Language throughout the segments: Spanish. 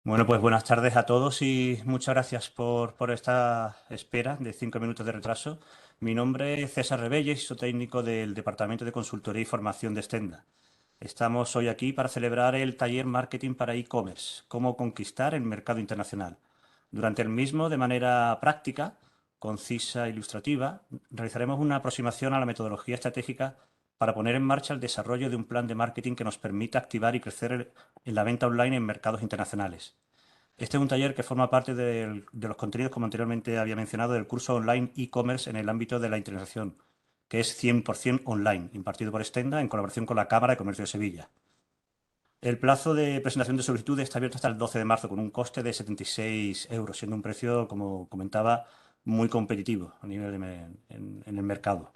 Bueno, pues buenas tardes a todos y muchas gracias por esta espera de 5 minutos de retraso. Mi nombre es César Rebelles y soy técnico del Departamento de Consultoría y Formación de Stenda. Estamos hoy aquí para celebrar el taller Marketing para e-commerce, cómo conquistar el mercado internacional. Durante el mismo, de manera práctica, concisa e ilustrativa, realizaremos una aproximación a la metodología estratégica para poner en marcha el desarrollo de un plan de marketing que nos permita activar y crecer en la venta online en mercados internacionales. Este es un taller que forma parte de los contenidos, como anteriormente había mencionado, del curso online e-commerce en el ámbito de la internacionalización, que es 100% online, impartido por Stenda en colaboración con la Cámara de Comercio de Sevilla. El plazo de presentación de solicitudes está abierto hasta el 12 de marzo con un coste de 76 euros, siendo un precio, como comentaba, muy competitivo a nivel en el mercado.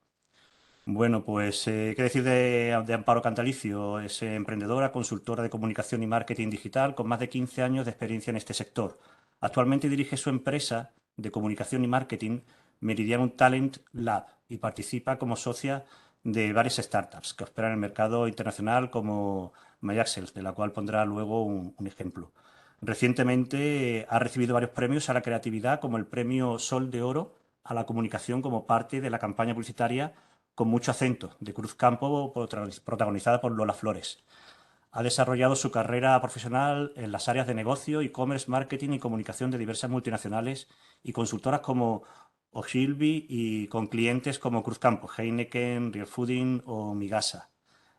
Bueno, pues, ¿qué decir de Amparo Cantalicio? Es emprendedora, consultora de comunicación y marketing digital con más de 15 años de experiencia en este sector. Actualmente dirige su empresa de comunicación y marketing, Meridianum Talent Lab, y participa como socia de varias startups que operan en el mercado internacional como MyAxels, de la cual pondrá luego un ejemplo. Recientemente ha recibido varios premios a la creatividad, como el Premio Sol de Oro a la comunicación como parte de la campaña publicitaria con mucho acento, de Cruz Campo, protagonizada por Lola Flores. Ha desarrollado su carrera profesional en las áreas de negocio, e-commerce, marketing y comunicación de diversas multinacionales y consultoras como Ogilvy y con clientes como Cruzcampo, Heineken, Real Fooding o Migasa.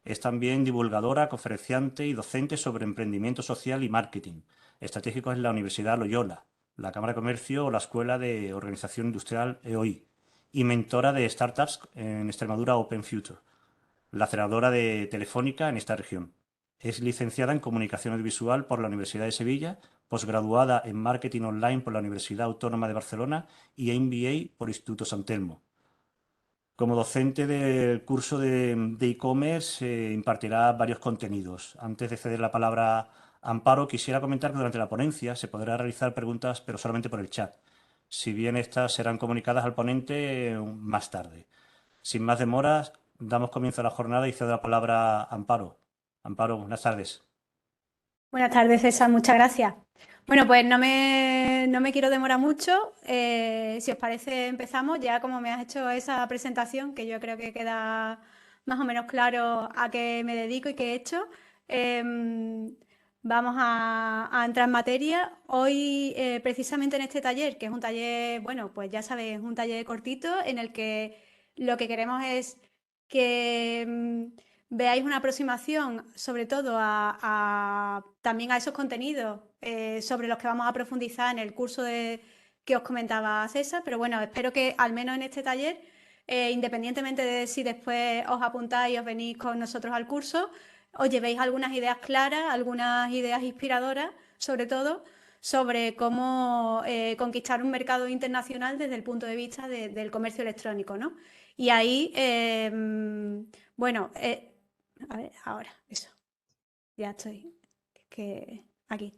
Es también divulgadora, conferenciante y docente sobre emprendimiento social y marketing estratégico en la Universidad Loyola, la Cámara de Comercio o la Escuela de Organización Industrial EOI y mentora de startups en Extremadura Open Future, la aceleradora de Telefónica en esta región. Es licenciada en Comunicación Audiovisual por la Universidad de Sevilla, posgraduada en Marketing Online por la Universidad Autónoma de Barcelona y MBA por Instituto San Telmo. Como docente del curso de e-commerce, impartirá varios contenidos. Antes de ceder la palabra a Amparo, quisiera comentar que durante la ponencia se podrá realizar preguntas, pero solamente por el chat. Si bien estas serán comunicadas al ponente más tarde. Sin más demoras, damos comienzo a la jornada y cedo la palabra a Amparo. Amparo, buenas tardes. Buenas tardes, César, muchas gracias. Bueno, pues no me quiero demorar mucho. Si os parece, empezamos. Ya como me has hecho esa presentación, que yo creo que queda más o menos claro a qué me dedico y qué he hecho, vamos a entrar en materia. Hoy, precisamente en este taller, que es un taller, bueno, pues ya sabéis, es un taller cortito en el que lo que queremos es que veáis una aproximación sobre todo también a esos contenidos sobre los que vamos a profundizar en el curso que os comentaba César, pero bueno, espero que al menos en este taller, independientemente de si después os apuntáis y os venís con nosotros al curso, os llevéis algunas ideas claras, algunas ideas inspiradoras, sobre todo sobre cómo conquistar un mercado internacional desde el punto de vista del comercio electrónico, ¿no? Y ahí, bueno, a ver, ahora, eso, ya estoy, que aquí.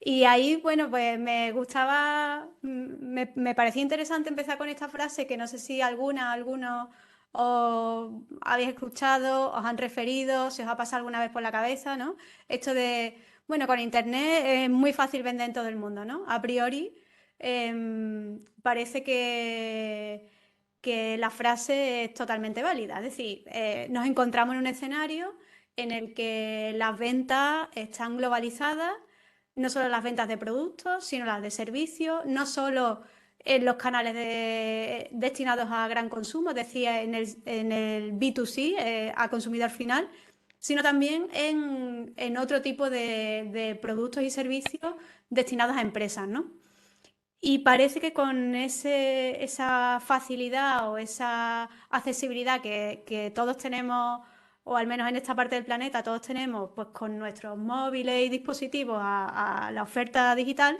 Y ahí, bueno, pues me gustaba, me parecía interesante empezar con esta frase que no sé si algunos os habéis escuchado, os han referido, se os ha pasado alguna vez por la cabeza, ¿no? Esto de, bueno, con internet es muy fácil vender en todo el mundo, ¿no? A priori, parece que la frase es totalmente válida. Es decir, nos encontramos en un escenario en el que las ventas están globalizadas, no solo las ventas de productos, sino las de servicios, no solo en los canales destinados a gran consumo, es decir, en el B2C, a consumidor final, sino también en otro tipo de productos y servicios destinados a empresas, ¿no? Y parece que con esa facilidad o esa accesibilidad que todos tenemos, o al menos en esta parte del planeta, todos tenemos, pues con nuestros móviles y dispositivos a la oferta digital,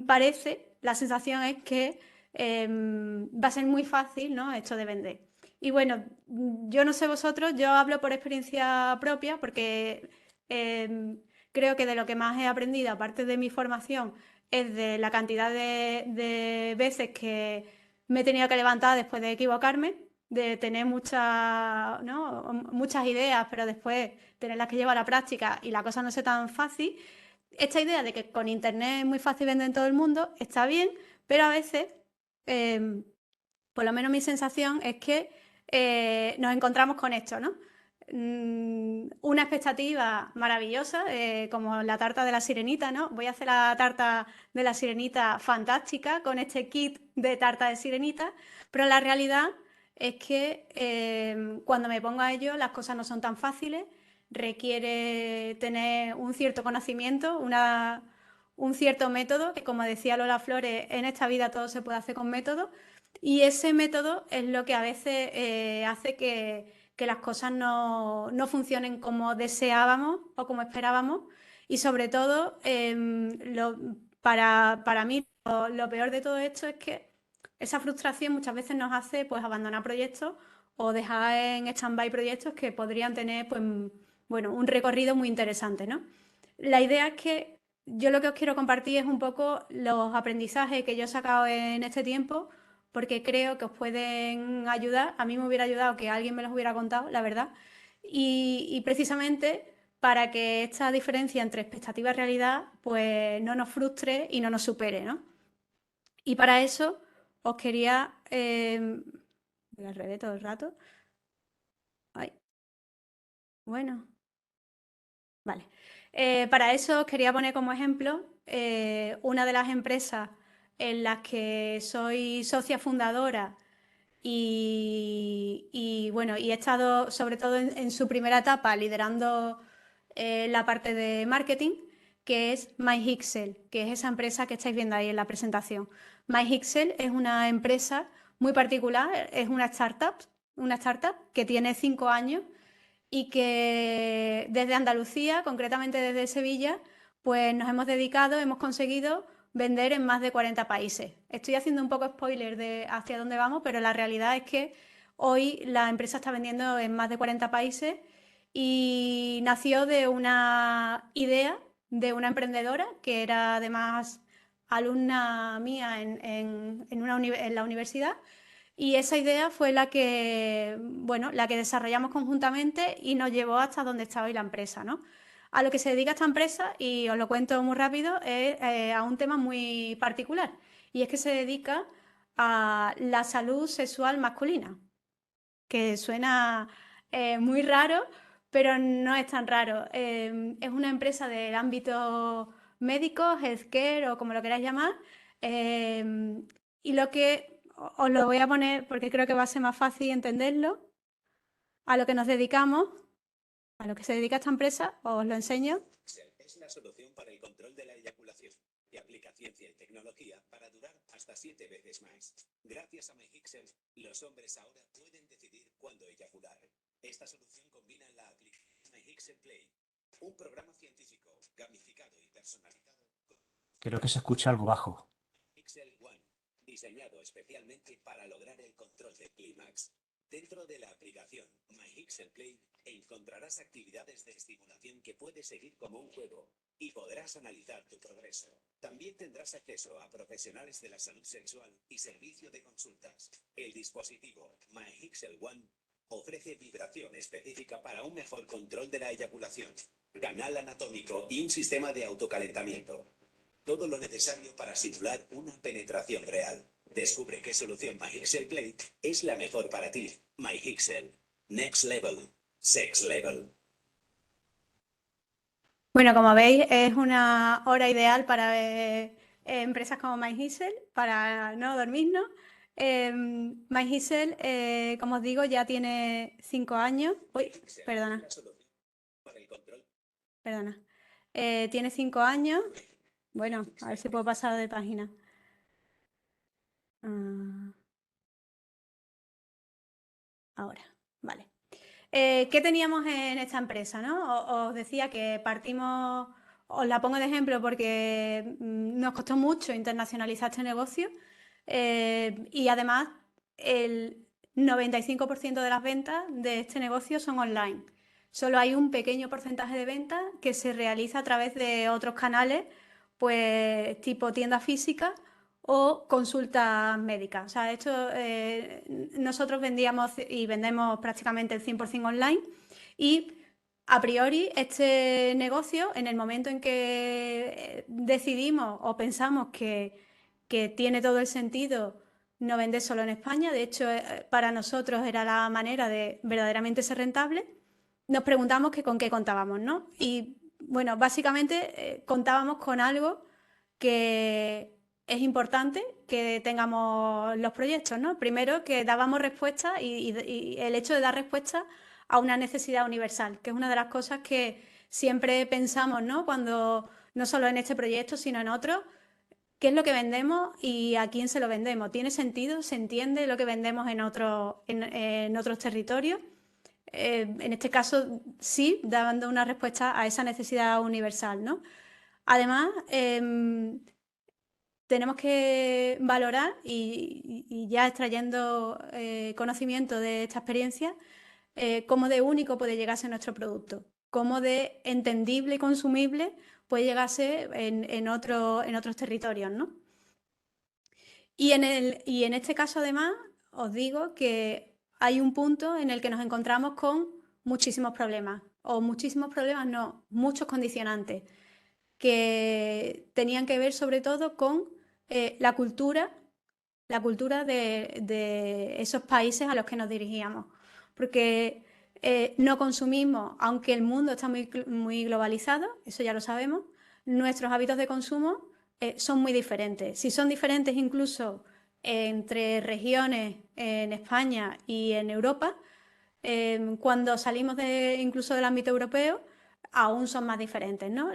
parece, la sensación es que va a ser muy fácil, ¿no? Esto de vender. Y bueno, yo no sé vosotros, yo hablo por experiencia propia porque creo que de lo que más he aprendido, aparte de mi formación, es de la cantidad de veces que me he tenido que levantar después de equivocarme, de tener muchas, ¿no? muchas ideas, pero después tenerlas que llevar a la práctica y la cosa no sea tan fácil. esta idea de que con Internet es muy fácil vender en todo el mundo está bien, pero a veces, por lo menos mi sensación es que nos encontramos con esto, ¿no? Una expectativa maravillosa, como la tarta de la sirenita, ¿no? Voy a hacer la tarta de la sirenita fantástica con este kit de tarta de sirenita, pero la realidad es que cuando me pongo a ello las cosas no son tan fáciles, requiere tener un cierto conocimiento, un cierto método, que como decía Lola Flores, en esta vida todo se puede hacer con método, y ese método es lo que a veces hace que las cosas no funcionen como deseábamos o como esperábamos, y sobre todo, para mí, lo peor de todo esto es que esa frustración muchas veces nos hace pues abandonar proyectos o dejar en stand-by proyectos que podrían tener pues, bueno, un recorrido muy interesante, ¿no? La idea es que yo lo que os quiero compartir es un poco los aprendizajes que yo he sacado en este tiempo, porque creo que os pueden ayudar. A mí me hubiera ayudado que alguien me los hubiera contado, la verdad. Y precisamente para que esta diferencia entre expectativa y realidad pues no nos frustre y no nos supere, ¿no? Y para eso os quería... voy al revés todo el rato. Ay, bueno, vale. Para eso os quería poner como ejemplo una de las empresas en las que soy socia fundadora bueno, y he estado sobre todo en su primera etapa liderando la parte de marketing, que es MyHixel, que es esa empresa que estáis viendo ahí en la presentación. MyHixel es una empresa muy particular, es una startup que tiene 5 años y que desde Andalucía, concretamente desde Sevilla, pues nos hemos dedicado, hemos conseguido vender en más de 40 países. Estoy haciendo un poco spoiler de hacia dónde vamos, pero la realidad es que hoy la empresa está vendiendo en más de 40 países y nació de una idea de una emprendedora que era además alumna mía en la universidad, y esa idea fue la que, bueno, la que desarrollamos conjuntamente y nos llevó hasta donde está hoy la empresa, ¿no? A lo que se dedica esta empresa, y os lo cuento muy rápido, es a un tema muy particular, y es que se dedica a la salud sexual masculina, que suena muy raro, pero no es tan raro. Es una empresa del ámbito médico, healthcare o como lo queráis llamar, y lo que os lo voy a poner porque creo que va a ser más fácil entenderlo. A lo que nos dedicamos, a lo que se dedica esta empresa, os lo enseño. Es la solución para el control de la eyaculación y aplica ciencia y tecnología para durar hasta 7 veces más. Gracias a MyHixel, los hombres ahora pueden decidir cuándo eyacular. Esta solución combina la aplicación MyHixel Play, un programa científico, gamificado y personalizado. Creo que se escucha algo bajo. MyHixel One, diseñado especialmente para lograr el control del clímax. Dentro de la aplicación MyHixel Play encontrarás actividades de estimulación que puedes seguir como un juego y podrás analizar tu progreso. También tendrás acceso a profesionales de la salud sexual y servicio de consultas. El dispositivo MyHixel One ofrece vibración específica para un mejor control de la eyaculación, canal anatómico y un sistema de autocalentamiento. Todo lo necesario para simular una penetración real. Descubre qué solución MyHixel Play es la mejor para ti. MyHixel. Next Level. Sex Level. Bueno, como veis, es una hora ideal para ver empresas como MyHixel, para no dormirnos. MyHixel, como os digo, ya tiene 5 años. Uy, perdona, perdona. Tiene 5 años. Bueno, a ver si puedo pasar de página. Ahora, vale. ¿Qué teníamos en esta empresa, no? Os decía que partimos, os la pongo de ejemplo porque nos costó mucho internacionalizar este negocio, y además el 95% de las ventas de este negocio son online. Solo hay un pequeño porcentaje de ventas que se realiza a través de otros canales, pues tipo tiendas físicas o consultas médicas. O sea, nosotros vendíamos y vendemos prácticamente el 100% online, y a priori, este negocio, en el momento en que decidimos o pensamos que tiene todo el sentido no vender solo en España, de hecho, para nosotros era la manera de verdaderamente ser rentable, nos preguntamos que con qué contábamos, ¿no? Y bueno, básicamente contábamos con algo que es importante que tengamos los proyectos, ¿no? Primero, que dábamos respuesta y el hecho de dar respuesta a una necesidad universal, que es una de las cosas que siempre pensamos, ¿no? Cuando no solo en este proyecto, sino en otros, ¿qué es lo que vendemos y a quién se lo vendemos? ¿Tiene sentido? ¿Se entiende lo que vendemos en otros territorios? En este caso, sí, dando una respuesta a esa necesidad universal, ¿no? Además, tenemos que valorar y ya extrayendo conocimiento de esta experiencia, cómo de único puede llegarse nuestro producto, cómo de entendible y consumible puede llegarse en otros territorios, ¿no? Y en este caso, además, os digo que hay un punto en el que nos encontramos con muchísimos problemas, o muchísimos problemas no, muchos condicionantes, que tenían que ver sobre todo con la cultura de esos países a los que nos dirigíamos. Porque no consumimos, aunque el mundo está muy globalizado, eso ya lo sabemos, nuestros hábitos de consumo son muy diferentes. Si son diferentes incluso entre regiones en España y en Europa, cuando salimos incluso del ámbito europeo, aún son más diferentes, ¿no?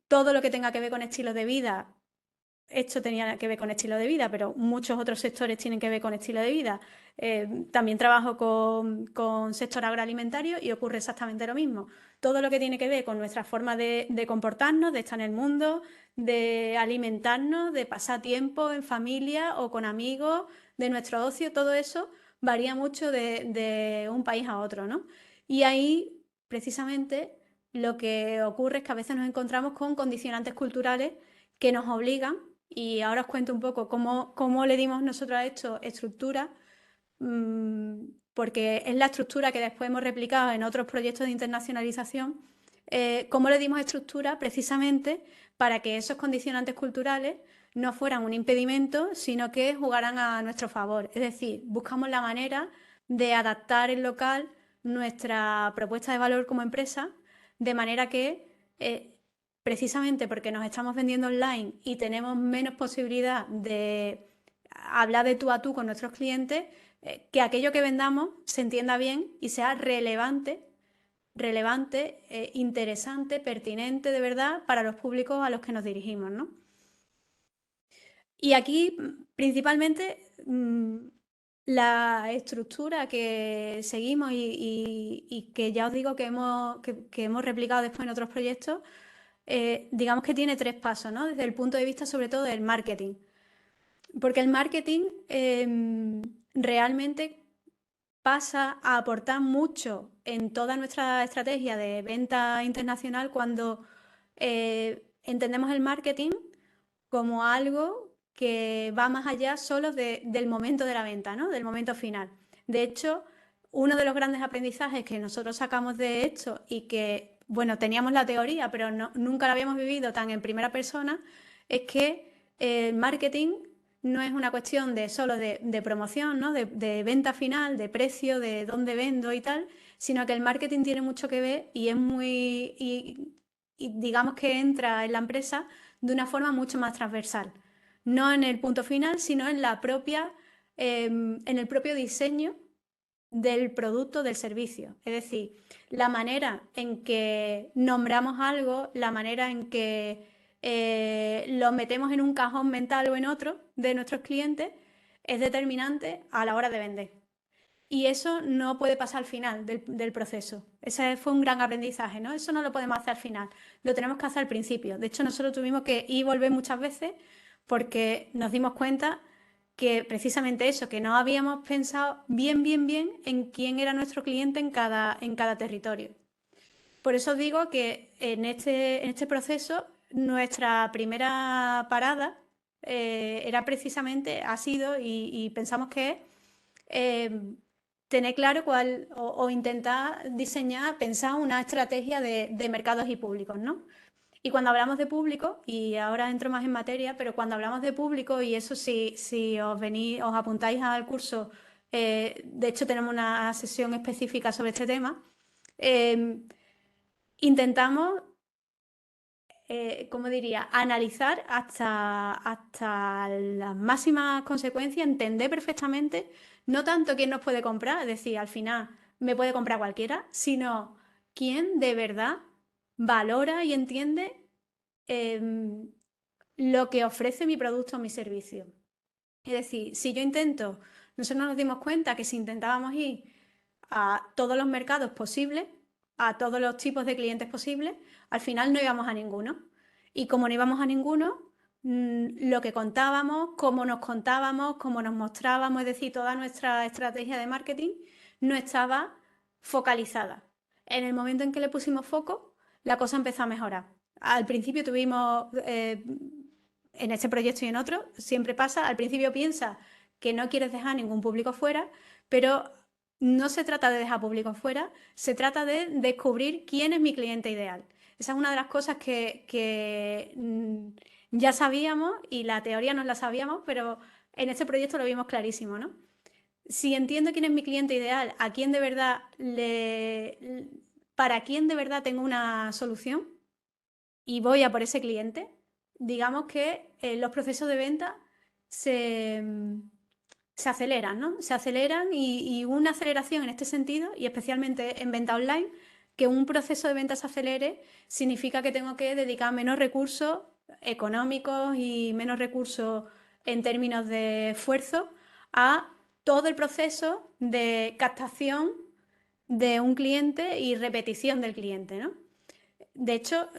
Todo lo que tenga que ver con estilos de vida, esto tenía que ver con estilo de vida, pero muchos otros sectores tienen que ver con estilo de vida. También trabajo con sector agroalimentario y ocurre exactamente lo mismo. Todo lo que tiene que ver con nuestra forma de comportarnos, de estar en el mundo, de alimentarnos, de pasar tiempo en familia o con amigos, de nuestro ocio, todo eso varía mucho de un país a otro, ¿no? Y ahí, precisamente, lo que ocurre es que a veces nos encontramos con condicionantes culturales que nos obligan, y ahora os cuento un poco cómo le dimos nosotros a esto estructura, porque es la estructura que después hemos replicado en otros proyectos de internacionalización, cómo le dimos estructura precisamente para que esos condicionantes culturales no fueran un impedimento, sino que jugaran a nuestro favor. Es decir, buscamos la manera de adaptar en local nuestra propuesta de valor como empresa, de manera que precisamente porque nos estamos vendiendo online y tenemos menos posibilidad de hablar de tú a tú con nuestros clientes, que aquello que vendamos se entienda bien y sea relevante, interesante, pertinente de verdad para los públicos a los que nos dirigimos, ¿no? Y aquí, principalmente, la estructura que seguimos y que ya os digo que hemos replicado después en otros proyectos, digamos que tiene 3 pasos, ¿no? Desde el punto de vista sobre todo del marketing. Porque el marketing realmente pasa a aportar mucho en toda nuestra estrategia de venta internacional cuando entendemos el marketing como algo que va más allá solo del momento de la venta, ¿no? Del momento final. De hecho, uno de los grandes aprendizajes que nosotros sacamos de esto y que, bueno, teníamos la teoría, pero nunca la habíamos vivido tan en primera persona, es que el marketing no es una cuestión solo de promoción, ¿no? De venta final, de precio, de dónde vendo y tal, sino que el marketing tiene mucho que ver y es y digamos que entra en la empresa de una forma mucho más transversal. No en el punto final, sino en el propio diseño del producto, del servicio. Es decir, la manera en que nombramos algo, la manera en que lo metemos en un cajón mental o en otro de nuestros clientes, es determinante a la hora de vender. Y eso no puede pasar al final del proceso. Ese fue un gran aprendizaje, ¿no? Eso no lo podemos hacer al final, lo tenemos que hacer al principio. De hecho, nosotros tuvimos que ir y volver muchas veces porque nos dimos cuenta que precisamente eso, que no habíamos pensado bien en quién era nuestro cliente en cada territorio. Por eso digo que en este proceso nuestra primera parada era precisamente, ha sido y pensamos que es tener claro cuál, o intentar diseñar, pensar una estrategia de mercados y públicos, ¿no? Y cuando hablamos de público, y ahora entro más en materia, pero cuando hablamos de público, y eso si os venís, os apuntáis al curso, de hecho tenemos una sesión específica sobre este tema, intentamos, ¿cómo diría?, analizar hasta las máximas consecuencias, entender perfectamente, no tanto quién nos puede comprar, es decir, al final me puede comprar cualquiera, sino quién de verdad valora y entiende lo que ofrece mi producto o mi servicio. Es decir, si yo intento, nosotros nos dimos cuenta que si intentábamos ir a todos los mercados posibles, a todos los tipos de clientes posibles, al final no íbamos a ninguno. Y como no íbamos a ninguno, lo que contábamos, cómo nos contábamos, cómo nos mostrábamos, es decir, toda nuestra estrategia de marketing no estaba focalizada. En el momento en que le pusimos foco, la cosa empezó a mejorar. Al principio tuvimos, en este proyecto y en otro, siempre pasa, al principio piensas que no quieres dejar ningún público fuera, pero no se trata de dejar público fuera, se trata de descubrir quién es mi cliente ideal. Esa es una de las cosas que ya sabíamos y la teoría no la sabíamos, pero en este proyecto lo vimos clarísimo, ¿no? Si entiendo quién es mi cliente ideal, a quién de verdad para quién de verdad tengo una solución y voy a por ese cliente, digamos que los procesos de venta se, se aceleran, ¿no? Se aceleran y una aceleración en este sentido, y especialmente en venta online, que un proceso de venta se acelere significa que tengo que dedicar menos recursos económicos y menos recursos en términos de esfuerzo a todo el proceso de captación de un cliente y repetición del cliente, ¿no? De hecho,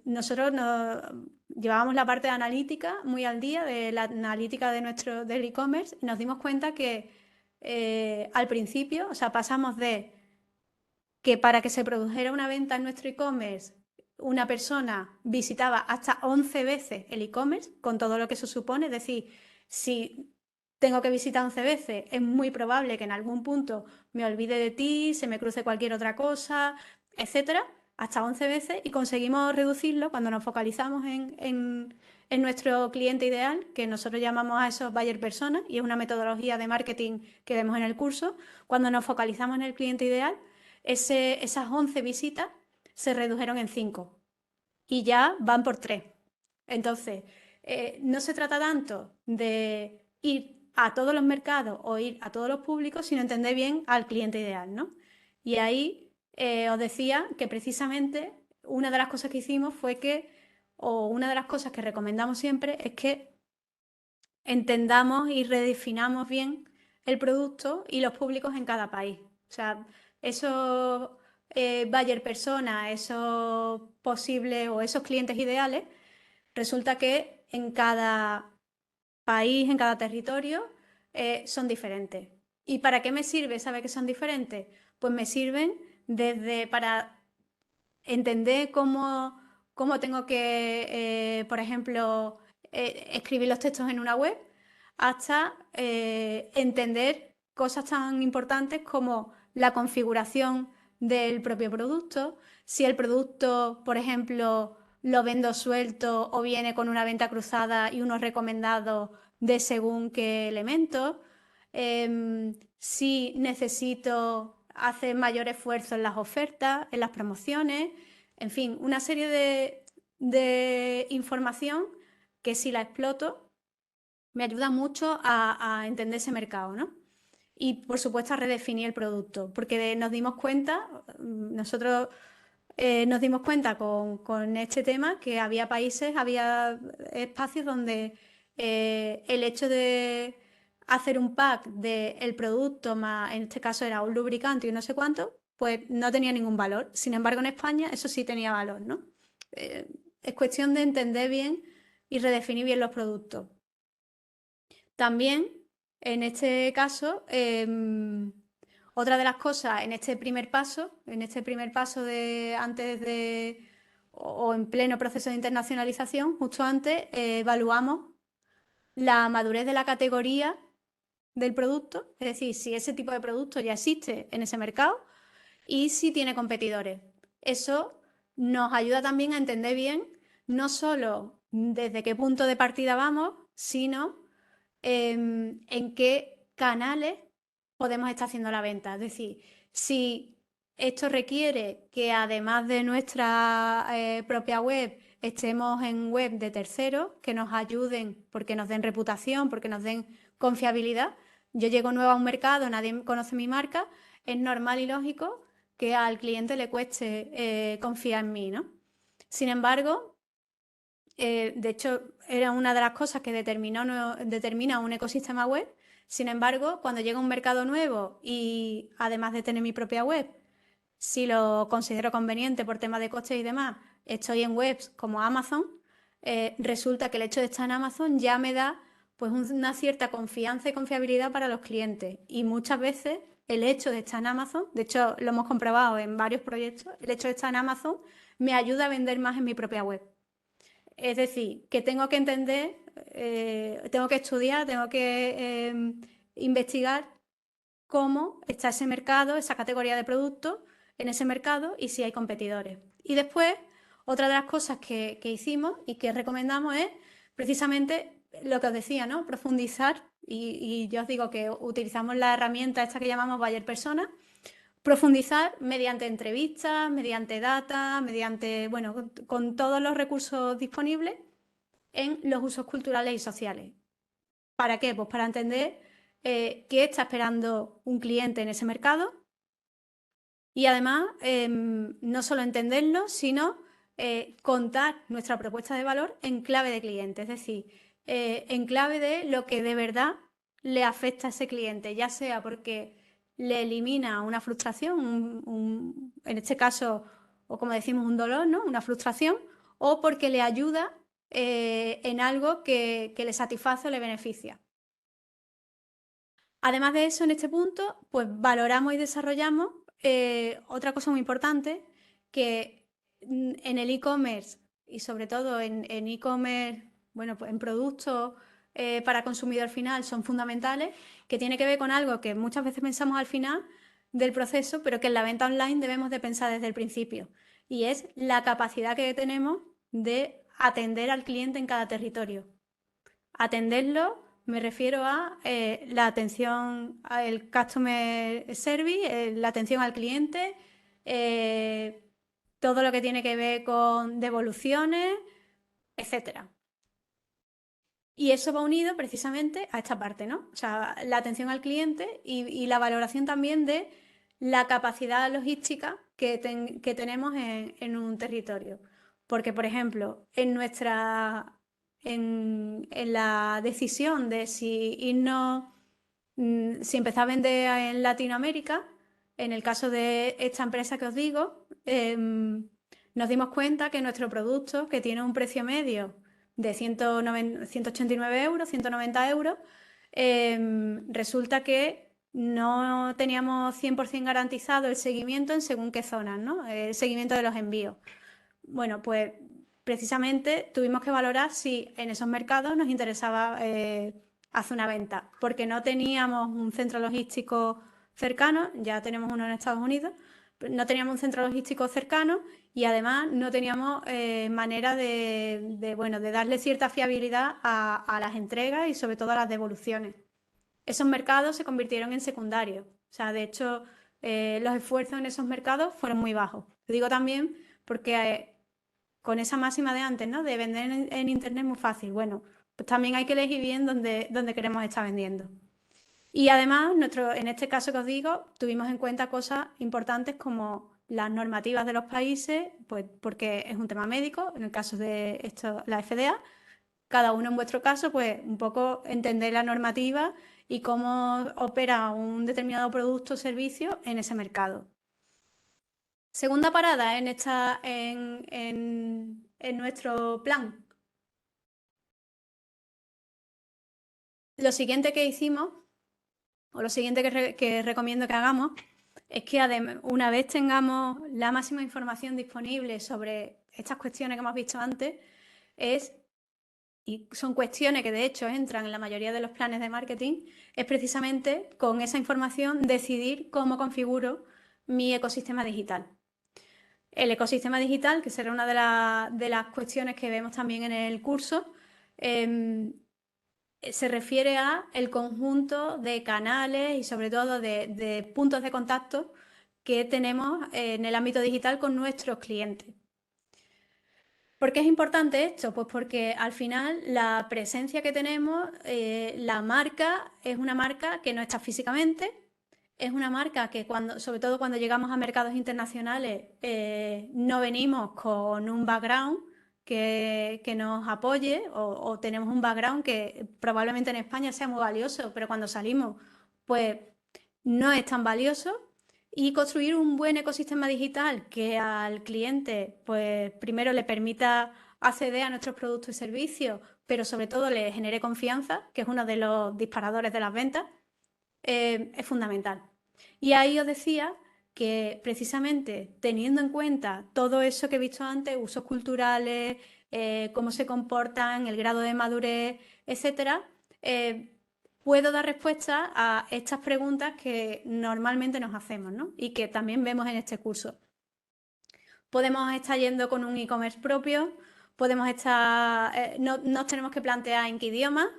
nosotros llevábamos la parte de analítica muy al día, de la analítica del e-commerce, y nos dimos cuenta que al principio, o sea, pasamos de que para que se produjera una venta en nuestro e-commerce, una persona visitaba hasta 11 veces el e-commerce, con todo lo que eso supone, es decir, si tengo que visitar 11 veces, es muy probable que en algún punto me olvide de ti, se me cruce cualquier otra cosa, etcétera, hasta 11 veces, y conseguimos reducirlo cuando nos focalizamos en nuestro cliente ideal, que nosotros llamamos a esos buyer personas, y es una metodología de marketing que vemos en el curso. Cuando nos focalizamos en el cliente ideal, esas 11 visitas se redujeron en 5 y ya van por 3. Entonces, no se trata tanto de ir a todos los mercados o ir a todos los públicos, sino entender bien al cliente ideal, ¿no? Y ahí os decía que precisamente una de las cosas que hicimos fue que, o una de las cosas que recomendamos siempre, es que entendamos y redefinamos bien el producto y los públicos en cada país. O sea, esos buyer personas, esos posibles o esos clientes ideales, resulta que en cada país, en cada territorio, son diferentes. ¿Y para qué me sirve saber que son diferentes? Pues me sirven desde para entender cómo tengo que, por ejemplo, escribir los textos en una web, hasta entender cosas tan importantes como la configuración del propio producto, si el producto, por ejemplo, lo vendo suelto o viene con una venta cruzada y unos recomendados de según qué elementos, si necesito hacer mayor esfuerzo en las ofertas, en las promociones, en fin, una serie de información que si la exploto me ayuda mucho a entender ese mercado, ¿no? Y por supuesto a redefinir el producto, porque nos dimos cuenta, nosotros nos dimos cuenta con este tema que había países, había espacios donde el hecho de hacer un pack del producto más, en este caso era un lubricante y no sé cuánto, pues no tenía ningún valor. Sin embargo, en España eso sí tenía valor, ¿no? Es cuestión de entender bien y redefinir bien los productos. También, en este caso, otra de las cosas, en este primer paso de antes de o en pleno proceso de internacionalización, justo antes, evaluamos la madurez de la categoría del producto, es decir, si ese tipo de producto ya existe en ese mercado y si tiene competidores. Eso nos ayuda también a entender bien no solo desde qué punto de partida vamos, sino en qué canales podemos estar haciendo la venta. Es decir, si esto requiere que además de nuestra propia web estemos en web de terceros que nos ayuden porque nos den reputación, porque nos den confiabilidad. Yo llego nuevo a un mercado, nadie conoce mi marca, es normal y lógico que al cliente le cueste confiar en mí, ¿no? Sin embargo, de hecho, era una de las cosas que determina un ecosistema web. Sin embargo, cuando llega un mercado nuevo y además de tener mi propia web, si lo considero conveniente por temas de costes y demás, estoy en webs como Amazon, resulta que el hecho de estar en Amazon ya me da pues una cierta confianza y confiabilidad para los clientes. Y muchas veces el hecho de estar en Amazon, de hecho lo hemos comprobado en varios proyectos, el hecho de estar en Amazon me ayuda a vender más en mi propia web. Es decir, que tengo que entender, tengo que estudiar, tengo que investigar cómo está ese mercado, esa categoría de productos en ese mercado y si hay competidores. Y después, otra de las cosas que hicimos y que recomendamos es precisamente lo que os decía, ¿no? Profundizar, y yo os digo que utilizamos la herramienta esta que llamamos Buyer Persona, profundizar mediante entrevistas, mediante data, mediante, bueno, con todos los recursos disponibles en los usos culturales y sociales. ¿Para qué? Pues para entender qué está esperando un cliente en ese mercado y además no solo entenderlo, sino contar nuestra propuesta de valor en clave de cliente, es decir, en clave de lo que de verdad le afecta a ese cliente, ya sea porque le elimina una frustración, en este caso, o como decimos, un dolor, ¿no? Una frustración, o porque le ayuda en algo que le satisface o le beneficia. Además de eso, en este punto, pues valoramos y desarrollamos otra cosa muy importante, que en el e-commerce y sobre todo en e-commerce, bueno, pues en productos para consumidor final son fundamentales, que tiene que ver con algo que muchas veces pensamos al final del proceso, pero que en la venta online debemos de pensar desde el principio, y es la capacidad que tenemos de atender al cliente en cada territorio. Atenderlo me refiero a la atención al customer service, la atención al cliente, todo lo que tiene que ver con devoluciones, etcétera. Y eso va unido precisamente a esta parte, ¿no? O sea, la atención al cliente y la valoración también de la capacidad logística que tenemos en un territorio. Porque, por ejemplo, en la decisión de si si empezar a vender en Latinoamérica, en el caso de esta empresa que os digo, nos dimos cuenta que nuestro producto, que tiene un precio medio de 189 euros, 190 euros, resulta que no teníamos 100% garantizado el seguimiento en según qué zonas, ¿no? El seguimiento de los envíos. Bueno, pues precisamente tuvimos que valorar si en esos mercados nos interesaba hacer una venta, porque no teníamos un centro logístico cercano, ya tenemos uno en Estados Unidos, no teníamos un centro logístico cercano y además no teníamos manera de darle cierta fiabilidad a las entregas y sobre todo a las devoluciones. Esos mercados se convirtieron en secundarios. O sea, de hecho, los esfuerzos en esos mercados fueron muy bajos. Lo digo también porque con esa máxima de antes, ¿no? De vender en Internet muy fácil. Bueno, pues también hay que elegir bien dónde queremos estar vendiendo. Y además, en este caso que os digo, tuvimos en cuenta cosas importantes como las normativas de los países, pues porque es un tema médico, en el caso de esto, la FDA, cada uno en vuestro caso, pues un poco entender la normativa y cómo opera un determinado producto o servicio en ese mercado. Segunda parada en nuestro plan. Lo siguiente que hicimos, o lo siguiente que recomiendo que hagamos, es que una vez tengamos la máxima información disponible sobre estas cuestiones que hemos visto antes, es y son cuestiones que de hecho entran en la mayoría de los planes de marketing, es precisamente con esa información decidir cómo configuro mi ecosistema digital. El ecosistema digital, que será una de las cuestiones que vemos también en el curso, se refiere a el conjunto de canales y sobre todo de puntos de contacto que tenemos en el ámbito digital con nuestros clientes. ¿Por qué es importante esto? Pues porque al final la presencia que tenemos, la marca, es una marca que no está físicamente, es una marca que sobre todo cuando llegamos a mercados internacionales, no venimos con un background que nos apoye o tenemos un background que probablemente en España sea muy valioso, pero cuando salimos, pues no es tan valioso. Y construir un buen ecosistema digital que al cliente, pues primero le permita acceder a nuestros productos y servicios, pero sobre todo le genere confianza, que es uno de los disparadores de las ventas, es fundamental. Y ahí os decía que precisamente teniendo en cuenta todo eso que he visto antes, usos culturales, cómo se comportan, el grado de madurez, etcétera, puedo dar respuesta a estas preguntas que normalmente nos hacemos, ¿no? Y que también vemos en este curso. Podemos estar yendo con un e-commerce propio, podemos estar, no nos tenemos que plantear en qué idioma.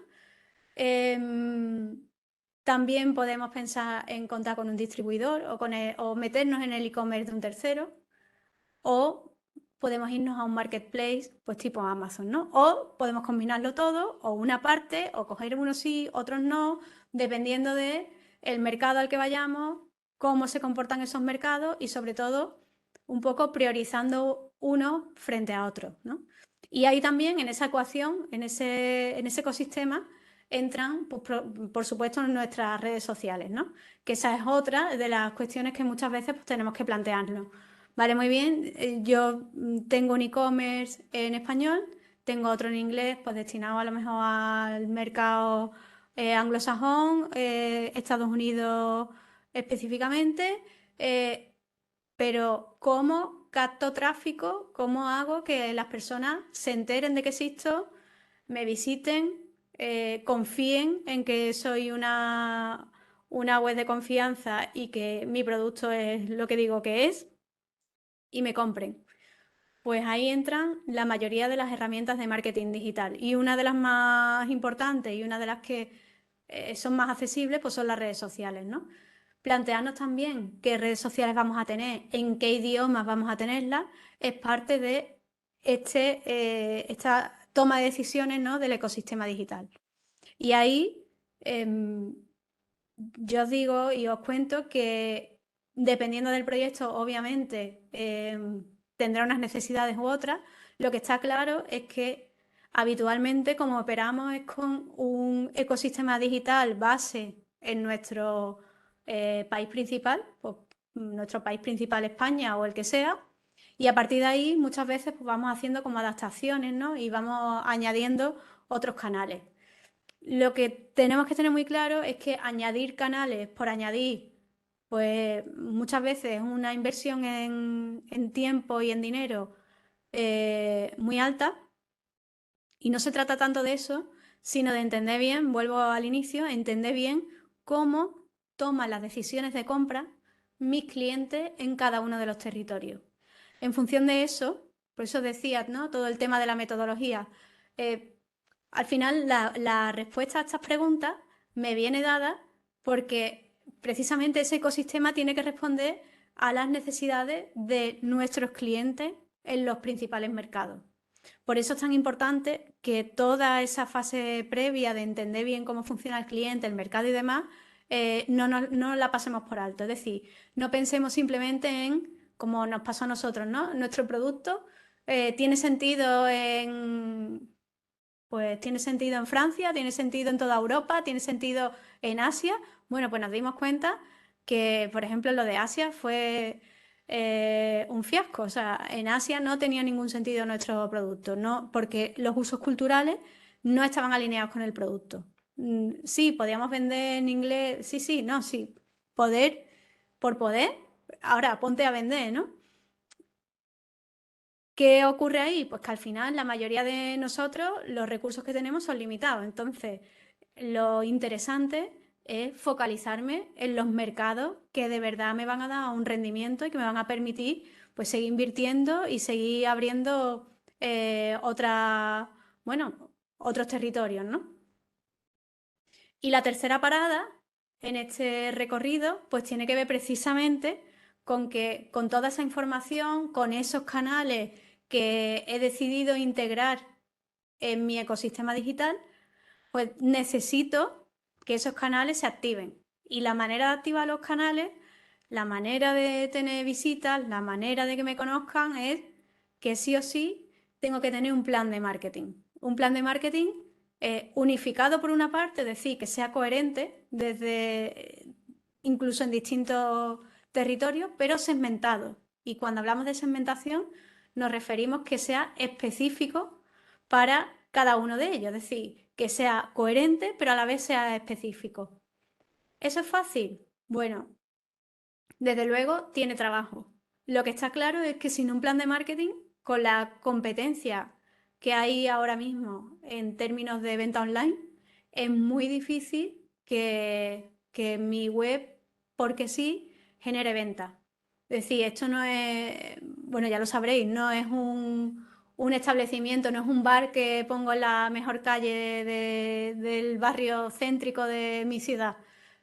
También podemos pensar en contar con un distribuidor o meternos en el e-commerce de un tercero, o podemos irnos a un marketplace, pues tipo Amazon, ¿no? O podemos combinarlo todo, o una parte, o coger unos sí, otros no, dependiendo de el mercado al que vayamos, cómo se comportan esos mercados y sobre todo un poco priorizando uno frente a otro, ¿no? Y ahí también en esa ecuación, en ese ecosistema, entran, pues, por supuesto, nuestras redes sociales, ¿no? Que esa es otra de las cuestiones que muchas veces pues, tenemos que plantearnos. Vale, muy bien. Yo tengo un e-commerce en español, tengo otro en inglés, pues destinado a lo mejor al mercado anglosajón, Estados Unidos específicamente, pero ¿cómo capto tráfico? ¿Cómo hago que las personas se enteren de que existo, me visiten, confíen en que soy una web de confianza y que mi producto es lo que digo que es y me compren? Pues ahí entran la mayoría de las herramientas de marketing digital y una de las más importantes y una de las que son más accesibles pues son las redes sociales, ¿no? Plantearnos también qué redes sociales vamos a tener, en qué idiomas vamos a tenerlas, es parte de esta toma de decisiones, ¿no? Del ecosistema digital. Y ahí yo os digo y os cuento que dependiendo del proyecto, obviamente, tendrá unas necesidades u otras. Lo que está claro es que habitualmente como operamos es con un ecosistema digital base en nuestro país principal, pues, nuestro país principal España o el que sea, y a partir de ahí muchas veces pues, vamos haciendo como adaptaciones, ¿no? Y vamos añadiendo otros canales. Lo que tenemos que tener muy claro es que añadir canales por añadir, pues muchas veces es una inversión en tiempo y en dinero muy alta, y no se trata tanto de eso, sino de entender bien, vuelvo al inicio, entender bien cómo toman las decisiones de compra mis clientes en cada uno de los territorios. En función de eso, por eso decía, ¿no? Todo el tema de la metodología. Al final, la respuesta a estas preguntas me viene dada porque precisamente ese ecosistema tiene que responder a las necesidades de nuestros clientes en los principales mercados. Por eso es tan importante que toda esa fase previa de entender bien cómo funciona el cliente, el mercado y demás, no la pasemos por alto. Es decir, no pensemos simplemente en, como nos pasó a nosotros, ¿no? Nuestro producto tiene sentido pues tiene sentido en Francia, tiene sentido en toda Europa, tiene sentido en Asia. Bueno, pues nos dimos cuenta que, por ejemplo, lo de Asia fue un fiasco. O sea, en Asia no tenía ningún sentido nuestro producto, ¿no? Porque los usos culturales no estaban alineados con el producto. Sí, podíamos vender en inglés, sí, no, sí. Poder por poder, ahora ponte a vender, ¿no? ¿Qué ocurre ahí? Pues que al final la mayoría de nosotros los recursos que tenemos son limitados. Entonces, lo interesante es focalizarme en los mercados que de verdad me van a dar un rendimiento y que me van a permitir pues seguir invirtiendo y seguir abriendo otros territorios, ¿no? Y la tercera parada en este recorrido pues tiene que ver precisamente con que con toda esa información, con esos canales que he decidido integrar en mi ecosistema digital, pues necesito que esos canales se activen. Y la manera de activar los canales, la manera de tener visitas, la manera de que me conozcan es que sí o sí tengo que tener un plan de marketing. Un plan de marketing unificado por una parte, es decir, que sea coherente desde incluso en distintos territorios, pero segmentado. Y cuando hablamos de segmentación, nos referimos que sea específico para cada uno de ellos, es decir, que sea coherente, pero a la vez sea específico. ¿Eso es fácil? Bueno, desde luego tiene trabajo. Lo que está claro es que sin un plan de marketing, con la competencia que hay ahora mismo en términos de venta online, es muy difícil que mi web, porque sí, genere venta. Es decir, esto no es, bueno, ya lo sabréis, no es un establecimiento, no es un bar que pongo en la mejor calle del barrio céntrico de mi ciudad.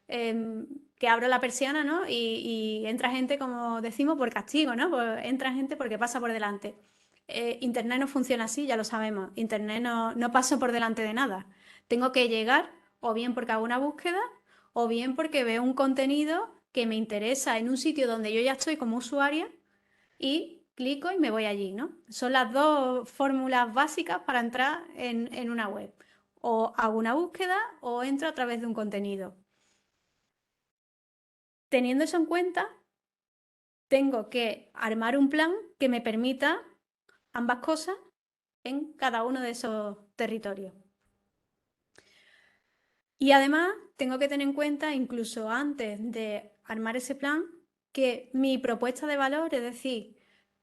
Que abro la persiana, ¿no? Y entra gente, como decimos, por castigo, ¿no? Pues entra gente porque pasa por delante. Internet no funciona así, ya lo sabemos. Internet no paso por delante de nada. Tengo que llegar o bien porque hago una búsqueda o bien porque veo un contenido que me interesa en un sitio donde yo ya estoy como usuaria y clico y me voy allí, ¿no? Son las dos fórmulas básicas para entrar en una web. O hago una búsqueda o entro a través de un contenido. Teniendo eso en cuenta, tengo que armar un plan que me permita ambas cosas en cada uno de esos territorios. Y además tengo que tener en cuenta, incluso antes de armar ese plan, que mi propuesta de valor, es decir,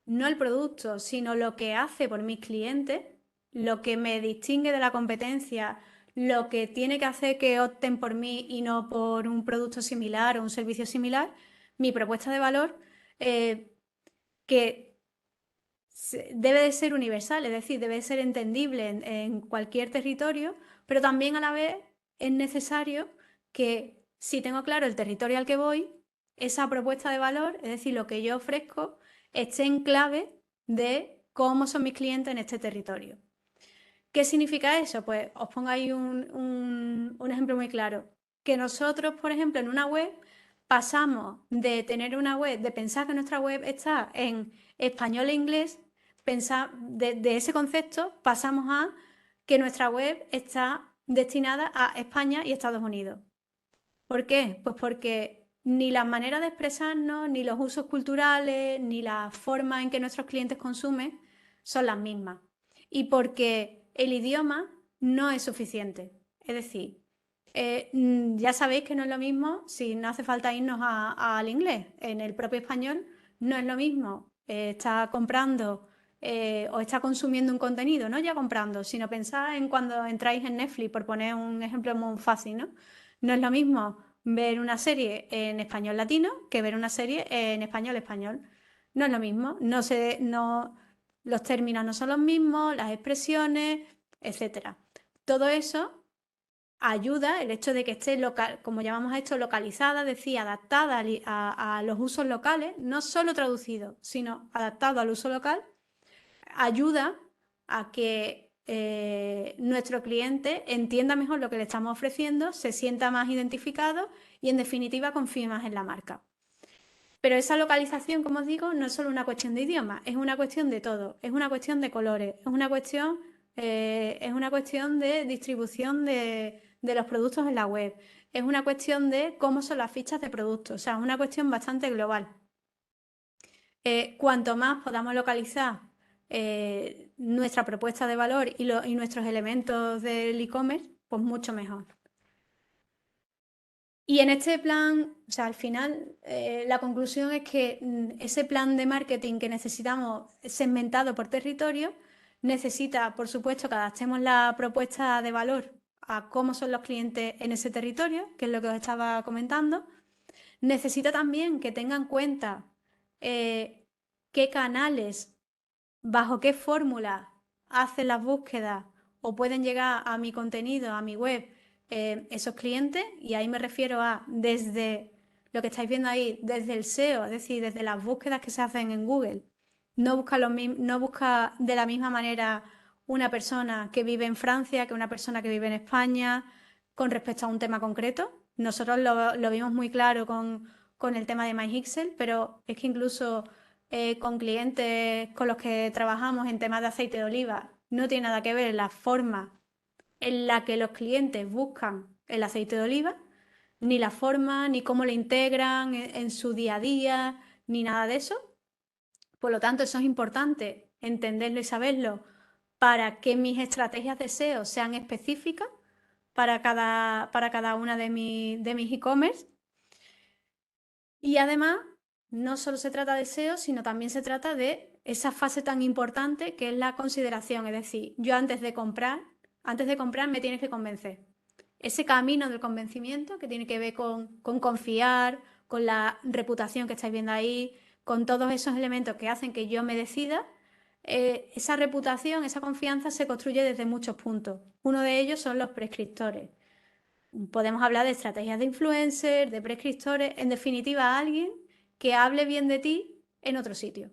no el producto, sino lo que hace por mis clientes, lo que me distingue de la competencia, lo que tiene que hacer que opten por mí y no por un producto similar o un servicio similar, mi propuesta de valor que debe de ser universal, es decir, debe de ser entendible en cualquier territorio, pero también a la vez es necesario que si tengo claro el territorio al que voy, esa propuesta de valor, es decir, lo que yo ofrezco, esté en clave de cómo son mis clientes en este territorio. ¿Qué significa eso? Pues os pongo ahí un ejemplo muy claro. Que nosotros, por ejemplo, en una web pasamos de tener una web, de pensar que nuestra web está en español e inglés, de ese concepto pasamos a que nuestra web está destinada a España y Estados Unidos. ¿Por qué? Pues porque ni las maneras de expresarnos, ni los usos culturales, ni la forma en que nuestros clientes consumen son las mismas. Y porque el idioma no es suficiente. Es decir, ya sabéis que no es lo mismo si no hace falta irnos al inglés. En el propio español no es lo mismo estar comprando o estar consumiendo un contenido, no ya comprando, sino pensar en cuando entráis en Netflix, por poner un ejemplo muy fácil, ¿no? No es lo mismo ver una serie en español latino que ver una serie en español español. No es lo mismo, los términos no son los mismos, las expresiones, etcétera. Todo eso ayuda, el hecho de que esté local, como llamamos a esto, localizada, es decir, adaptada a los usos locales, no solo traducido, sino adaptado al uso local, ayuda a que nuestro cliente entienda mejor lo que le estamos ofreciendo, se sienta más identificado y en definitiva confíe más en la marca. Pero esa localización, como os digo, no es solo una cuestión de idioma, es una cuestión de todo, es una cuestión de colores, es una cuestión de distribución de los productos en la web, es una cuestión de cómo son las fichas de productos, o sea, es una cuestión bastante global. Cuanto más podamos localizar nuestra propuesta de valor y nuestros elementos del e-commerce, pues mucho mejor. Y en este plan, o sea, al final, la conclusión es que ese plan de marketing que necesitamos segmentado por territorio necesita, por supuesto, que adaptemos la propuesta de valor a cómo son los clientes en ese territorio, que es lo que os estaba comentando. Necesita también que tenga en cuenta qué canales, bajo qué fórmula hacen las búsquedas o pueden llegar a mi contenido, a mi web, esos clientes. Y ahí me refiero a desde lo que estáis viendo ahí, desde el SEO, es decir, desde las búsquedas que se hacen en Google. No busca de la misma manera una persona que vive en Francia que una persona que vive en España con respecto a un tema concreto. Nosotros lo vimos muy claro con el tema de MyHixel, pero es que incluso con clientes con los que trabajamos en temas de aceite de oliva no tiene nada que ver la forma en la que los clientes buscan el aceite de oliva, ni la forma, ni cómo lo integran en su día a día, ni nada de eso. Por lo tanto, eso es importante entenderlo y saberlo para que mis estrategias de SEO sean específicas para cada una de mis e-commerce. Y además, no solo se trata de SEO, sino también se trata de esa fase tan importante que es la consideración. Es decir, yo antes de comprar me tienes que convencer. Ese camino del convencimiento que tiene que ver con confiar, con la reputación que estáis viendo ahí, con todos esos elementos que hacen que yo me decida, esa reputación, esa confianza se construye desde muchos puntos. Uno de ellos son los prescriptores. Podemos hablar de estrategias de influencers, de prescriptores, en definitiva, alguien que hable bien de ti en otro sitio.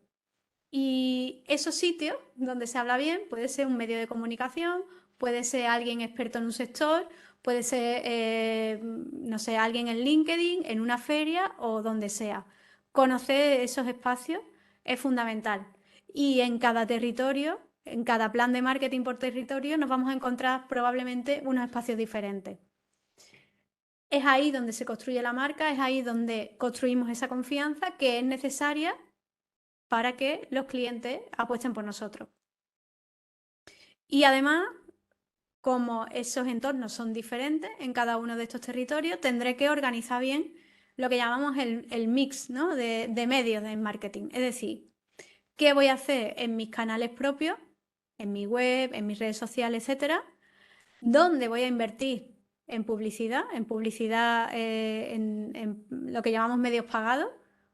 Y esos sitios donde se habla bien puede ser un medio de comunicación, puede ser alguien experto en un sector, puede ser, no sé, alguien en LinkedIn, en una feria o donde sea. Conocer esos espacios es fundamental. Y en cada territorio, en cada plan de marketing por territorio, nos vamos a encontrar probablemente unos espacios diferentes. Es ahí donde se construye la marca, es ahí donde construimos esa confianza que es necesaria para que los clientes apuesten por nosotros. Y además, como esos entornos son diferentes en cada uno de estos territorios, tendré que organizar bien lo que llamamos el mix, ¿no?, de medios de marketing. Es decir, ¿qué voy a hacer en mis canales propios, en mi web, en mis redes sociales, etcétera? ¿Dónde voy a invertir en publicidad en lo que llamamos medios pagados?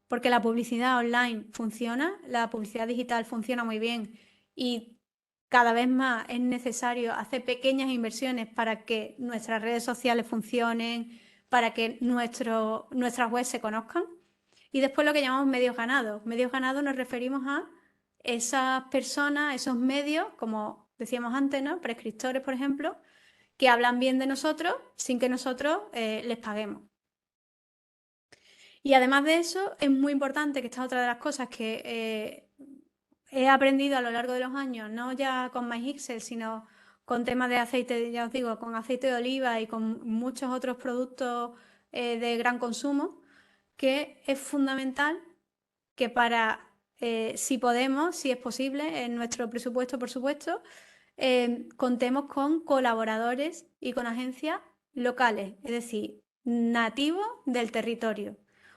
Porque la publicidad online funciona, la publicidad digital funciona muy bien y cada vez más es necesario hacer pequeñas inversiones para que nuestras redes sociales funcionen, para que nuestras webs se conozcan. Y después lo que llamamos medios ganados. Medios ganados nos referimos a esas personas, esos medios, como decíamos antes, ¿no?, prescriptores, por ejemplo, que hablan bien de nosotros sin que nosotros les paguemos. Y además de eso, es muy importante, que esta es otra de las cosas que he aprendido a lo largo de los años, no ya con MyHixel, sino con temas de aceite, ya os digo, con aceite de oliva y con muchos otros productos de gran consumo, que es fundamental que si podemos, si es posible, en nuestro presupuesto, por supuesto, contemos con colaboradores y con agencias locales, es decir, nativos del territorio,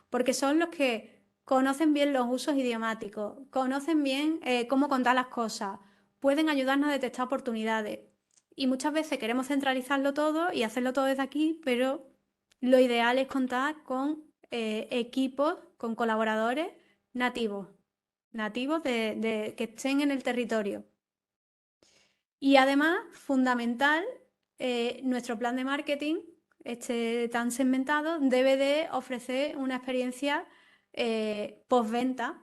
porque son los que conocen bien los usos idiomáticos, conocen bien cómo contar las cosas, pueden ayudarnos a detectar oportunidades. Y muchas veces queremos centralizarlo todo y hacerlo todo desde aquí, pero lo ideal es contar con equipos, con colaboradores nativos que estén en el territorio. Y además, fundamental, nuestro plan de marketing, tan segmentado, debe de ofrecer una experiencia postventa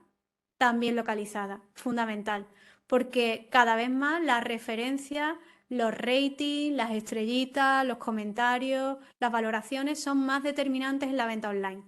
también localizada, fundamental, porque cada vez más las referencias, los ratings, las estrellitas, los comentarios, las valoraciones son más determinantes en la venta online.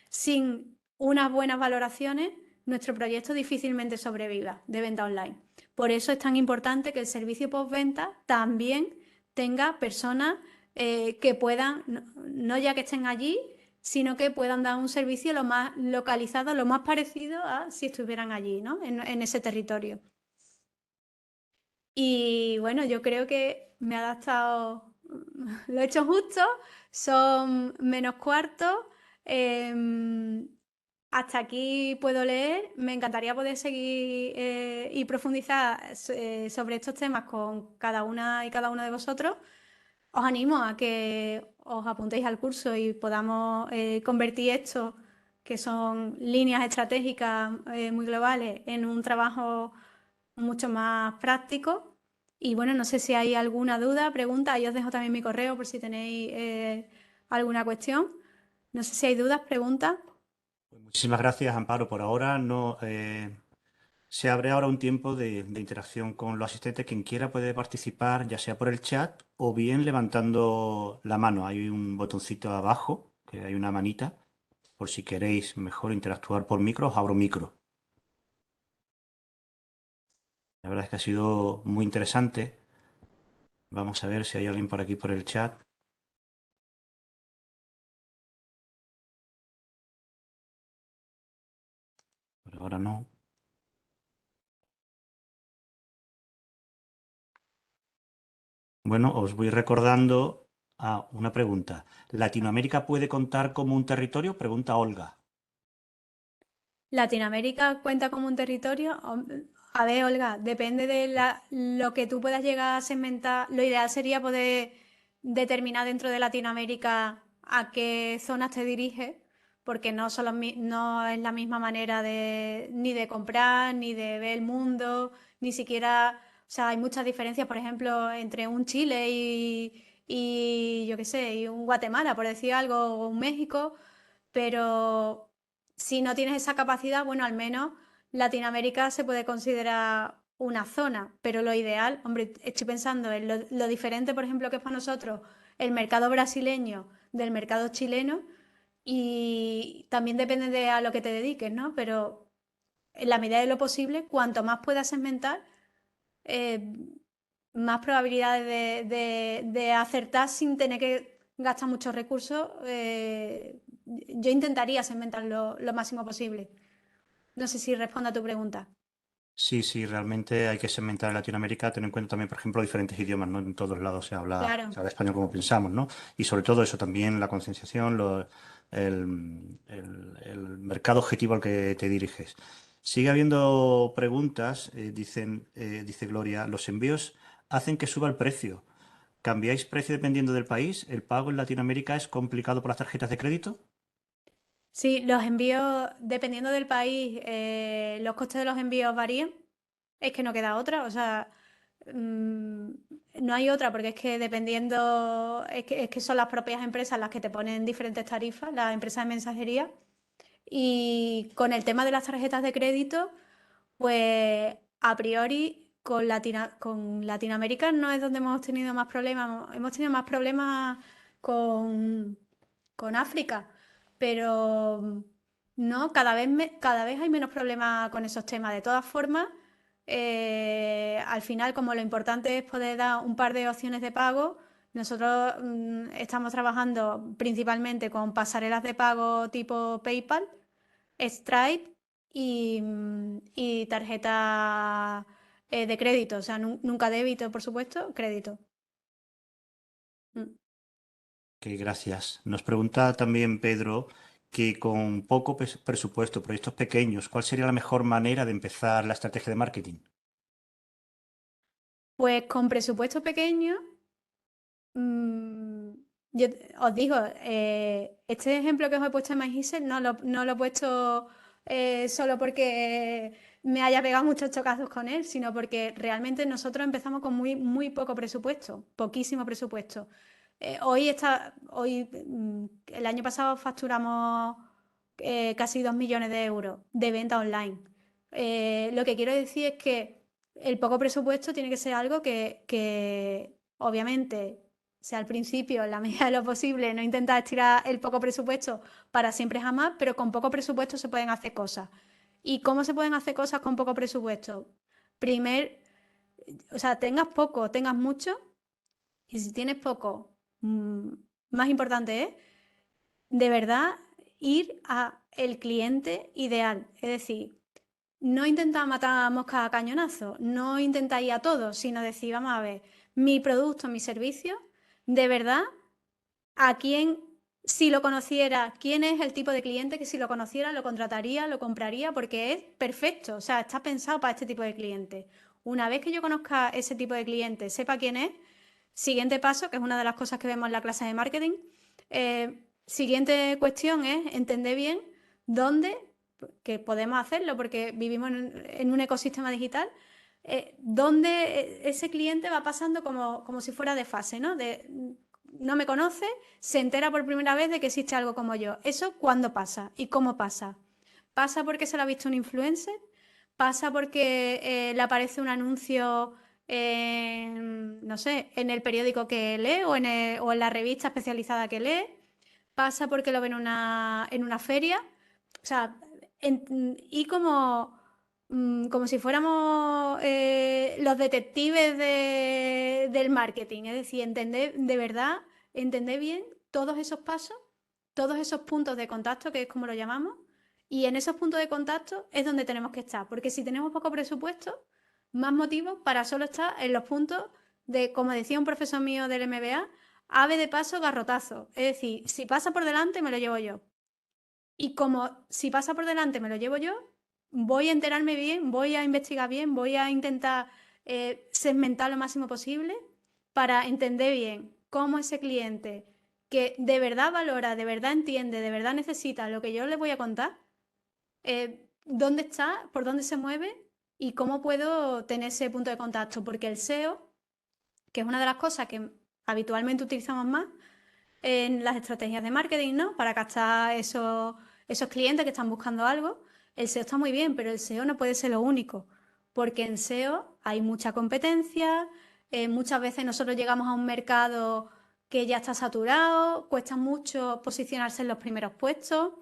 Sin unas buenas valoraciones, nuestro proyecto difícilmente sobreviva de venta online. Por eso es tan importante que el servicio postventa también tenga personas que puedan, no ya que estén allí, sino que puedan dar un servicio lo más localizado, lo más parecido a si estuvieran allí, ¿no?, en ese territorio. Y bueno, yo creo que me he adaptado, lo he hecho justo. Son -4. Hasta aquí puedo leer. Me encantaría poder seguir y profundizar sobre estos temas con cada una y cada uno de vosotros. Os animo a que os apuntéis al curso y podamos convertir esto, que son líneas estratégicas muy globales, en un trabajo mucho más práctico. Y bueno, no sé si hay alguna duda, pregunta. Ahí os dejo también mi correo por si tenéis alguna cuestión. No sé si hay dudas, preguntas. Pues muchísimas gracias, Amparo. Por ahora no se abre ahora un tiempo de interacción con los asistentes. Quien quiera puede participar, ya sea por el chat o bien levantando la mano. Hay un botoncito abajo, que hay una manita. Por si queréis mejor interactuar por micro, os abro micro. La verdad es que ha sido muy interesante. Vamos a ver si hay alguien por aquí por el chat. Por ahora no. Bueno, os voy recordando una pregunta. ¿Latinoamérica puede contar como un territorio? Pregunta Olga. ¿Latinoamérica cuenta como un territorio? A ver, Olga, depende de lo que tú puedas llegar a segmentar. Lo ideal sería poder determinar dentro de Latinoamérica a qué zonas te diriges, porque no es la misma manera ni de comprar, ni de ver el mundo, ni siquiera, o sea, hay muchas diferencias, por ejemplo, entre un Chile y yo qué sé, y un Guatemala, por decir algo, o un México, pero si no tienes esa capacidad, bueno, al menos Latinoamérica se puede considerar una zona, pero lo ideal, hombre, estoy pensando en lo diferente, por ejemplo, que es para nosotros el mercado brasileño del mercado chileno y también depende de a lo que te dediques, ¿no? Pero en la medida de lo posible, cuanto más puedas segmentar, eh, más probabilidades de acertar sin tener que gastar muchos recursos. Yo intentaría segmentar lo máximo posible. No sé si respondo a tu pregunta. Sí, sí, realmente hay que segmentar en Latinoamérica, tener en cuenta también, por ejemplo, diferentes idiomas, ¿no? En todos lados Claro. se habla español como pensamos, ¿no? Y sobre todo eso también, la concienciación, el mercado objetivo al que te diriges. Sigue habiendo preguntas, dice Gloria, ¿los envíos hacen que suba el precio? ¿Cambiáis precio dependiendo del país? ¿El pago en Latinoamérica es complicado por las tarjetas de crédito? Sí, los envíos, dependiendo del país, los costes de los envíos varían. Es que no queda otra, o sea, mm, no hay otra, porque es que dependiendo, es que son las propias empresas las que te ponen diferentes tarifas, las empresas de mensajería. Y con el tema de las tarjetas de crédito, pues a priori con Latinoamérica no es donde hemos tenido más problemas. Hemos tenido más problemas con, con África, pero no, cada vez hay menos problemas con esos temas. De todas formas, al final, como lo importante es poder dar un par de opciones de pago, nosotros estamos trabajando principalmente con pasarelas de pago tipo PayPal, Stripe y tarjeta de crédito, o sea, nunca débito, por supuesto, crédito. Mm. Que gracias. Nos pregunta también Pedro que con poco presupuesto, proyectos pequeños, ¿cuál sería la mejor manera de empezar la estrategia de marketing? Pues con presupuesto pequeño, mm, os digo, este ejemplo que os he puesto en MyGiser no lo he puesto solo porque me haya pegado muchos chocazos con él, sino porque realmente nosotros empezamos con muy poco presupuesto, poquísimo presupuesto. El año pasado facturamos casi 2 millones de euros de venta online. Lo que quiero decir es que el poco presupuesto tiene que ser algo que obviamente sea al principio, en la medida de lo posible, no intentar estirar el poco presupuesto para siempre jamás, pero con poco presupuesto se pueden hacer cosas. ¿Y cómo se pueden hacer cosas con poco presupuesto? Primer, o sea, tengas poco, tengas mucho, y si tienes poco, más importante es de verdad ir a el cliente ideal. Es decir, no intentar matar a moscas a cañonazo, no intentar ir a todo, sino decir, vamos a ver, mi producto, mi servicio, de verdad a quién, si lo conociera, quién es el tipo de cliente que si lo conociera lo contrataría, lo compraría, porque es perfecto, o sea, está pensado para este tipo de cliente. Una vez que yo conozca ese tipo de cliente, sepa quién es, siguiente paso, que es una de las cosas que vemos en la clase de marketing, siguiente cuestión es entender bien dónde, que podemos hacerlo porque vivimos en un ecosistema digital, dónde ese cliente va pasando como si fuera de fase, ¿no? No me conoce, se entera por primera vez de que existe algo como yo. ¿Eso cuándo pasa y cómo pasa? ¿Pasa porque se lo ha visto un influencer? ¿Pasa porque le aparece un anuncio no sé, en el periódico que lee o en la revista especializada que lee? ¿Pasa porque lo ve en una feria? O sea, y como si fuéramos los detectives del marketing, es decir, entender de verdad, entender bien todos esos pasos, todos esos puntos de contacto, que es como lo llamamos, y en esos puntos de contacto es donde tenemos que estar, porque si tenemos poco presupuesto, más motivos para solo estar en los puntos de, como decía un profesor mío del MBA, ave de paso, garrotazo. Es decir, si pasa por delante, me lo llevo yo. Y como si pasa por delante, me lo llevo yo, voy a enterarme bien, voy a investigar bien, voy a intentar segmentar lo máximo posible para entender bien cómo ese cliente que de verdad valora, de verdad entiende, de verdad necesita lo que yo le voy a contar, dónde está, por dónde se mueve y cómo puedo tener ese punto de contacto. Porque el SEO, que es una de las cosas que habitualmente utilizamos más en las estrategias de marketing, ¿no? Para captar esos clientes que están buscando algo. El SEO está muy bien, pero el SEO no puede ser lo único, porque en SEO hay mucha competencia, muchas veces nosotros llegamos a un mercado que ya está saturado, cuesta mucho posicionarse en los primeros puestos,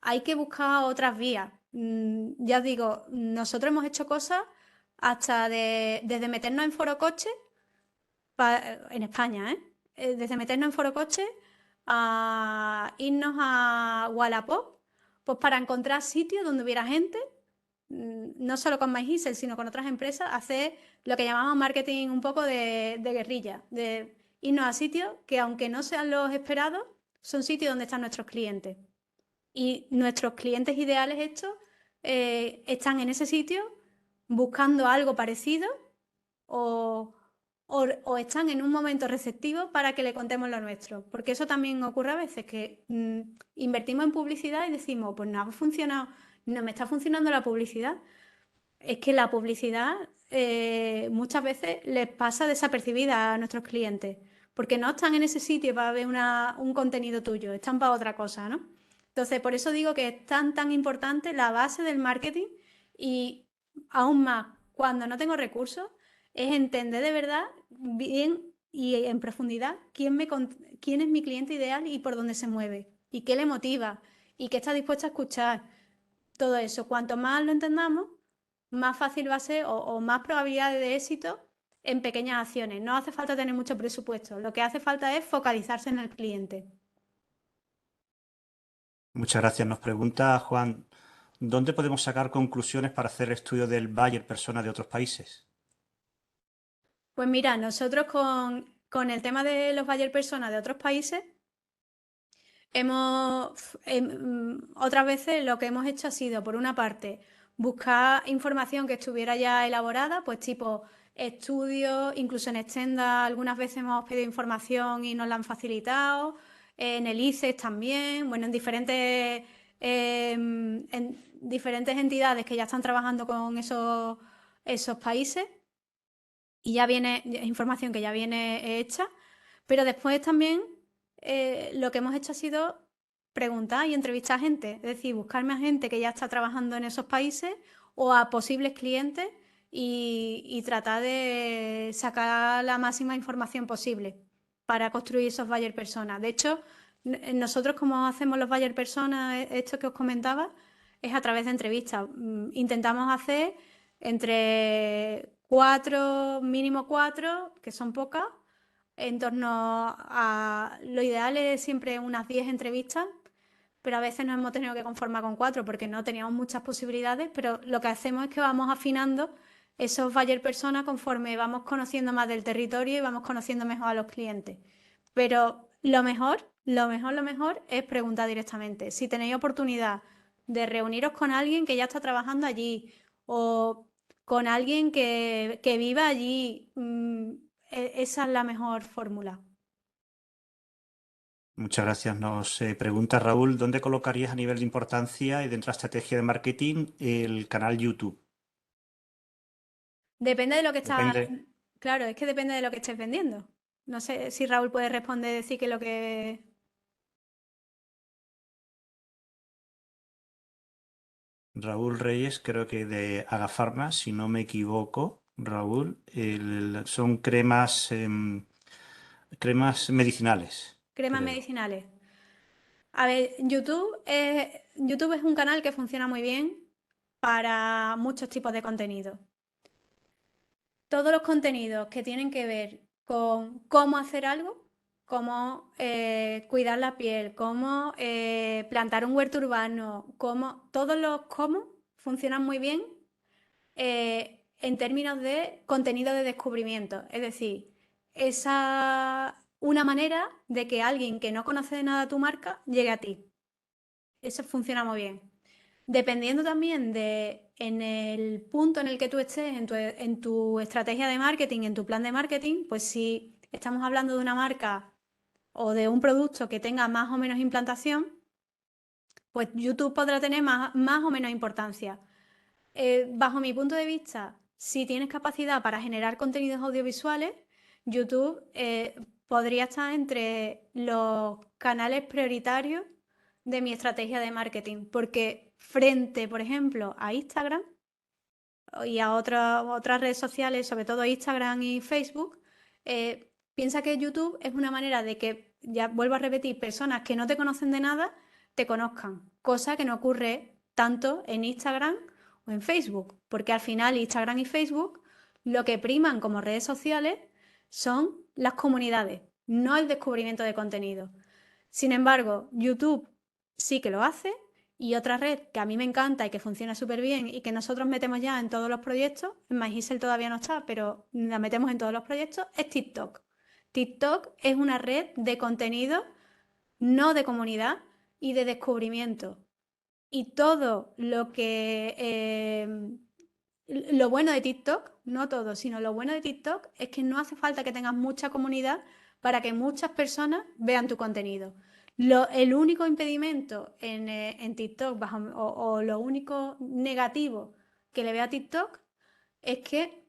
hay que buscar otras vías. Ya os digo, nosotros hemos hecho cosas hasta desde meternos en Foro Coche, en España, ¿eh? Desde meternos en Foro Coche a irnos a Wallapop, pues para encontrar sitios donde hubiera gente, no solo con MyGisel, sino con otras empresas, hacer lo que llamamos marketing un poco de guerrilla, de irnos a sitios que aunque no sean los esperados, son sitios donde están nuestros clientes. Y nuestros clientes ideales estos están en ese sitio buscando algo parecido o, o están en un momento receptivo para que le contemos lo nuestro. Porque eso también ocurre a veces, que invertimos en publicidad y decimos, pues no ha funcionado, no me está funcionando la publicidad. Es que la publicidad muchas veces les pasa desapercibida a nuestros clientes, porque no están en ese sitio para ver un contenido tuyo, están para otra cosa, ¿no? Entonces, por eso digo que es tan importante la base del marketing y aún más, cuando no tengo recursos, es entender de verdad bien y en profundidad quién es mi cliente ideal y por dónde se mueve, y qué le motiva, y qué está dispuesto a escuchar. Todo eso, cuanto más lo entendamos, más fácil va a ser o más probabilidades de éxito en pequeñas acciones. No hace falta tener mucho presupuesto, lo que hace falta es focalizarse en el cliente. Muchas gracias. Nos pregunta Juan, ¿dónde podemos sacar conclusiones para hacer estudio del buyer persona de otros países? Pues mira, nosotros con el tema de los buyer personas de otros países, otras veces lo que hemos hecho ha sido, por una parte, buscar información que estuviera ya elaborada, pues tipo estudios, incluso en Extenda algunas veces hemos pedido información y nos la han facilitado, en el ICES también, bueno, en diferentes entidades que ya están trabajando con esos países y ya viene, es información que ya viene hecha, pero después también lo que hemos hecho ha sido preguntar y entrevistar a gente, es decir, buscarme a gente que ya está trabajando en esos países o a posibles clientes y tratar de sacar la máxima información posible para construir esos buyer personas. De hecho, nosotros como hacemos los buyer personas, esto que os comentaba, es a través de entrevistas. Intentamos hacer entre mínimo cuatro, que son pocas, en torno a lo ideal es siempre unas 10 entrevistas, pero a veces nos hemos tenido que conformar con 4 porque no teníamos muchas posibilidades, pero lo que hacemos es que vamos afinando esos buyer personas conforme vamos conociendo más del territorio y vamos conociendo mejor a los clientes. Pero lo mejor es preguntar directamente. Si tenéis oportunidad de reuniros con alguien que ya está trabajando allí o con alguien que viva allí, esa es la mejor fórmula. Muchas gracias. Nos pregunta Raúl, ¿dónde colocarías a nivel de importancia y dentro de la estrategia de marketing el canal YouTube? Depende de lo que está, Depende. claro, es que depende de lo que estés vendiendo. No sé si Raúl puede responder, decir que lo que... Raúl Reyes, creo que de Agafarma, si no me equivoco, Raúl, son cremas medicinales, Cremas creo. medicinales. A ver, YouTube es un canal que funciona muy bien para muchos tipos de contenido. Todos los contenidos que tienen que ver con cómo hacer algo, cómo cuidar la piel, cómo plantar un huerto urbano, todos los cómo funcionan muy bien en términos de contenido de descubrimiento. Es decir, una manera de que alguien que no conoce de nada tu marca llegue a ti. Eso funciona muy bien. Dependiendo también de en el punto en el que tú estés en tu estrategia de marketing, en tu plan de marketing, pues si estamos hablando de una marca o de un producto que tenga más o menos implantación, pues YouTube podrá tener más o menos importancia. Bajo mi punto de vista, si tienes capacidad para generar contenidos audiovisuales, YouTube podría estar entre los canales prioritarios de mi estrategia de marketing, porque frente, por ejemplo, a Instagram y a otras redes sociales, sobre todo Instagram y Facebook, piensa que YouTube es una manera de que, ya vuelvo a repetir, personas que no te conocen de nada te conozcan, cosa que no ocurre tanto en Instagram o en Facebook, porque al final Instagram y Facebook lo que priman como redes sociales son las comunidades, no el descubrimiento de contenido. Sin embargo, YouTube sí que lo hace y otra red que a mí me encanta y que funciona súper bien y que nosotros metemos ya en todos los proyectos, en MyGisel todavía no está, pero la metemos en todos los proyectos, es TikTok. TikTok es una red de contenido, no de comunidad y de descubrimiento. Y todo lo bueno de TikTok, no todo, sino lo bueno de TikTok es que no hace falta que tengas mucha comunidad para que muchas personas vean tu contenido. El único impedimento en TikTok o lo único negativo que le veo a TikTok es que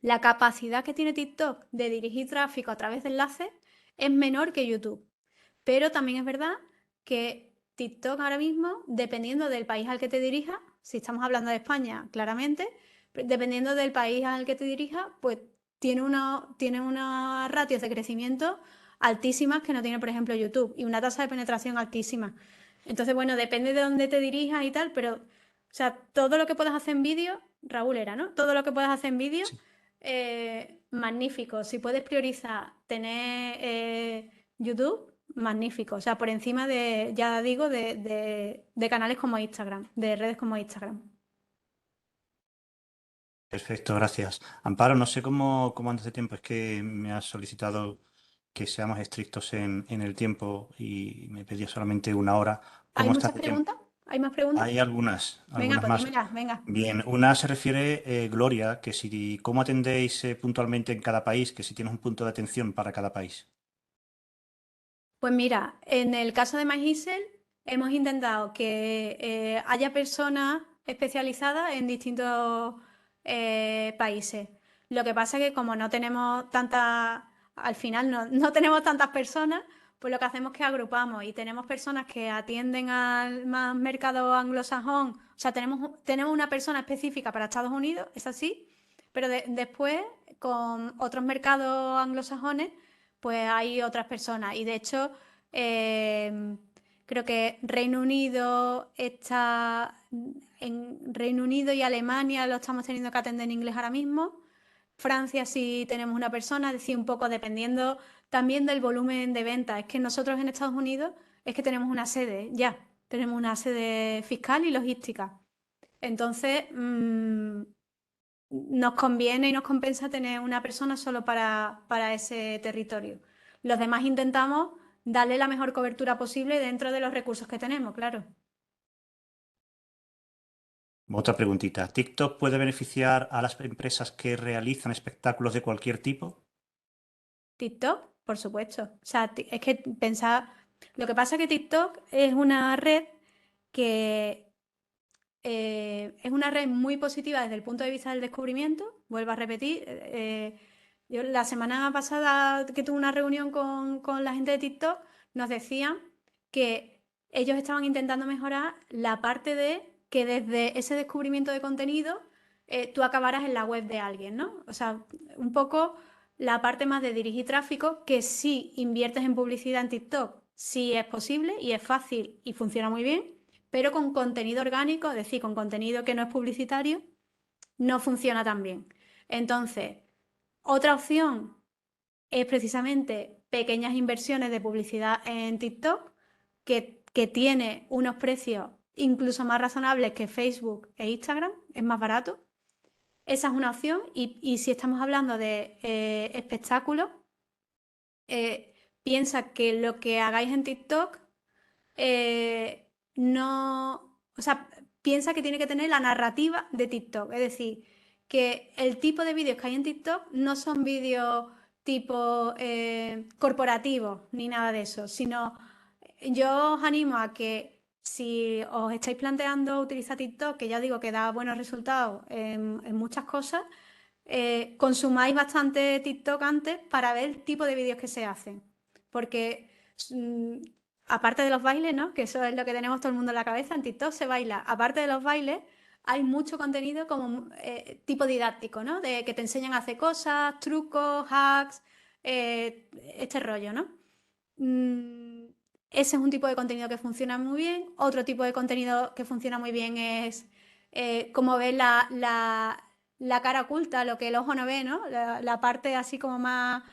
la capacidad que tiene TikTok de dirigir tráfico a través de enlaces es menor que YouTube. Pero también es verdad que TikTok ahora mismo, dependiendo del país al que te dirijas, si estamos hablando de España, claramente, dependiendo del país al que te dirijas, pues tiene unas ratios de crecimiento altísimas que no tiene, por ejemplo, YouTube y una tasa de penetración altísima. Entonces, bueno, depende de dónde te dirijas y tal, pero, o sea, todo lo que puedas hacer en vídeo, Raúl era, ¿no? Todo lo que puedas hacer en vídeo, Sí. magnífico. Si puedes priorizar tener YouTube, magnífico. O sea, por encima de, ya digo, de canales como Instagram, de redes como Instagram. Perfecto, gracias. Amparo, no sé cómo antes de tiempo, es que me has solicitado que seamos estrictos en el tiempo y me pedía solamente una hora. ¿Hay ¿Cómo estás muchas de tiempo? preguntas? ¿Hay más preguntas? Hay Venga, algunas pues más. dímelas, venga. Bien, una se refiere, Gloria, que si cómo atendéis puntualmente en cada país, que si tienes un punto de atención para cada país. Pues mira, en el caso de MyGisel hemos intentado que haya personas especializadas en distintos países. Lo que pasa es que como no tenemos tantas, al final no tenemos tantas personas, pues lo que hacemos es que agrupamos y tenemos personas que atienden al más mercado anglosajón. O sea, tenemos una persona específica para Estados Unidos, es así, pero después con otros mercados anglosajones pues hay otras personas. Y de hecho, creo que Reino Unido está en Reino Unido y Alemania lo estamos teniendo que atender en inglés ahora mismo. Francia sí tenemos una persona, es decir, un poco dependiendo también del volumen de ventas. Es que nosotros en Estados Unidos es que tenemos una sede, ya, tenemos una sede fiscal y logística. Entonces, nos conviene y nos compensa tener una persona solo para ese territorio. Los demás intentamos darle la mejor cobertura posible dentro de los recursos que tenemos, claro. Otra preguntita. ¿TikTok puede beneficiar a las empresas que realizan espectáculos de cualquier tipo? TikTok, por supuesto. O sea, es que pensar... Lo que pasa es que TikTok es una red que es una red muy positiva desde el punto de vista del descubrimiento. Vuelvo a repetir. Yo la semana pasada que tuve una reunión con la gente de TikTok, nos decían que ellos estaban intentando mejorar la parte de que desde ese descubrimiento de contenido tú acabaras en la web de alguien, ¿no? O sea, un poco la parte más de dirigir tráfico, que si inviertes en publicidad en TikTok, sí es posible y es fácil y funciona muy bien, pero con contenido orgánico, es decir, con contenido que no es publicitario, no funciona tan bien. Entonces, otra opción es precisamente pequeñas inversiones de publicidad en TikTok, que tiene unos precios incluso más razonables que Facebook e Instagram, es más barato. Esa es una opción y si estamos hablando de espectáculos, piensa que lo que hagáis en TikTok no, o sea, piensa que tiene que tener la narrativa de TikTok, es decir, que el tipo de vídeos que hay en TikTok no son vídeos tipo corporativos ni nada de eso, sino yo os animo a que si os estáis planteando utilizar TikTok, que ya digo que da buenos resultados en muchas cosas, consumáis bastante TikTok antes para ver el tipo de vídeos que se hacen. Porque aparte de los bailes, ¿no? Que eso es lo que tenemos todo el mundo en la cabeza, en TikTok se baila. Aparte de los bailes, hay mucho contenido como tipo didáctico, ¿no? De que te enseñan a hacer cosas, trucos, hacks, este rollo, ¿no? Ese es un tipo de contenido que funciona muy bien. Otro tipo de contenido que funciona muy bien es como ver la cara oculta, lo que el ojo no ve, ¿no? La parte así como más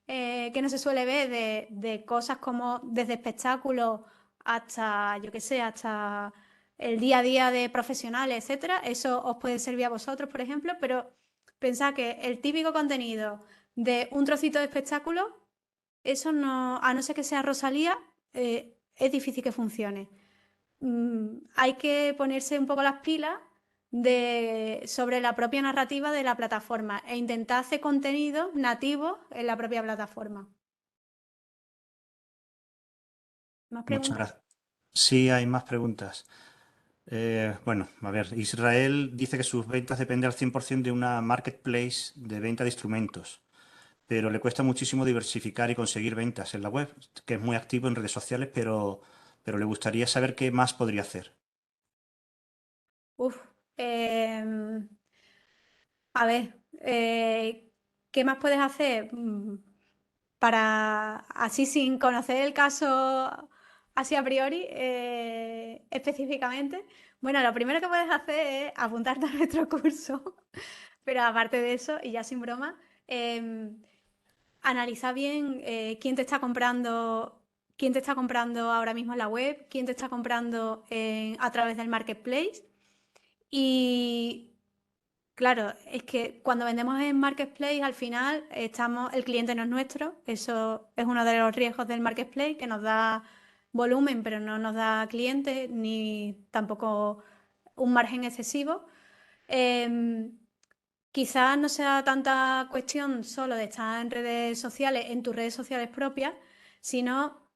que no se suele ver de cosas como desde espectáculos hasta, yo qué sé, hasta el día a día de profesionales, etcétera. Eso os puede servir a vosotros, por ejemplo, pero pensad que el típico contenido de un trocito de espectáculo, eso no, a no ser que sea Rosalía, es difícil que funcione. Hay que ponerse un poco las pilas sobre la propia narrativa de la plataforma e intentar hacer contenido nativo en la propia plataforma. ¿Más Muchas preguntas? gracias. Sí, hay más preguntas. Bueno, a ver, Israel dice que sus ventas dependen al 100% de una marketplace de venta de instrumentos, pero le cuesta muchísimo diversificar y conseguir ventas en la web, que es muy activo en redes sociales, pero le gustaría saber qué más podría hacer. Uf, em, a ver, ¿qué más puedes hacer? Para, así sin conocer el caso así a priori, específicamente. Bueno, lo primero que puedes hacer es apuntarte a nuestro curso, pero aparte de eso, y ya sin broma, analiza bien quién te está comprando ahora mismo en la web, quién te está comprando a través del marketplace. Y claro, es que cuando vendemos en marketplace, al final el cliente no es nuestro. Eso es uno de los riesgos del marketplace, que nos da volumen, pero no nos da clientes, ni tampoco un margen excesivo. Em, Quizás no sea tanta cuestión solo de estar en redes sociales, en tus redes sociales propias, sino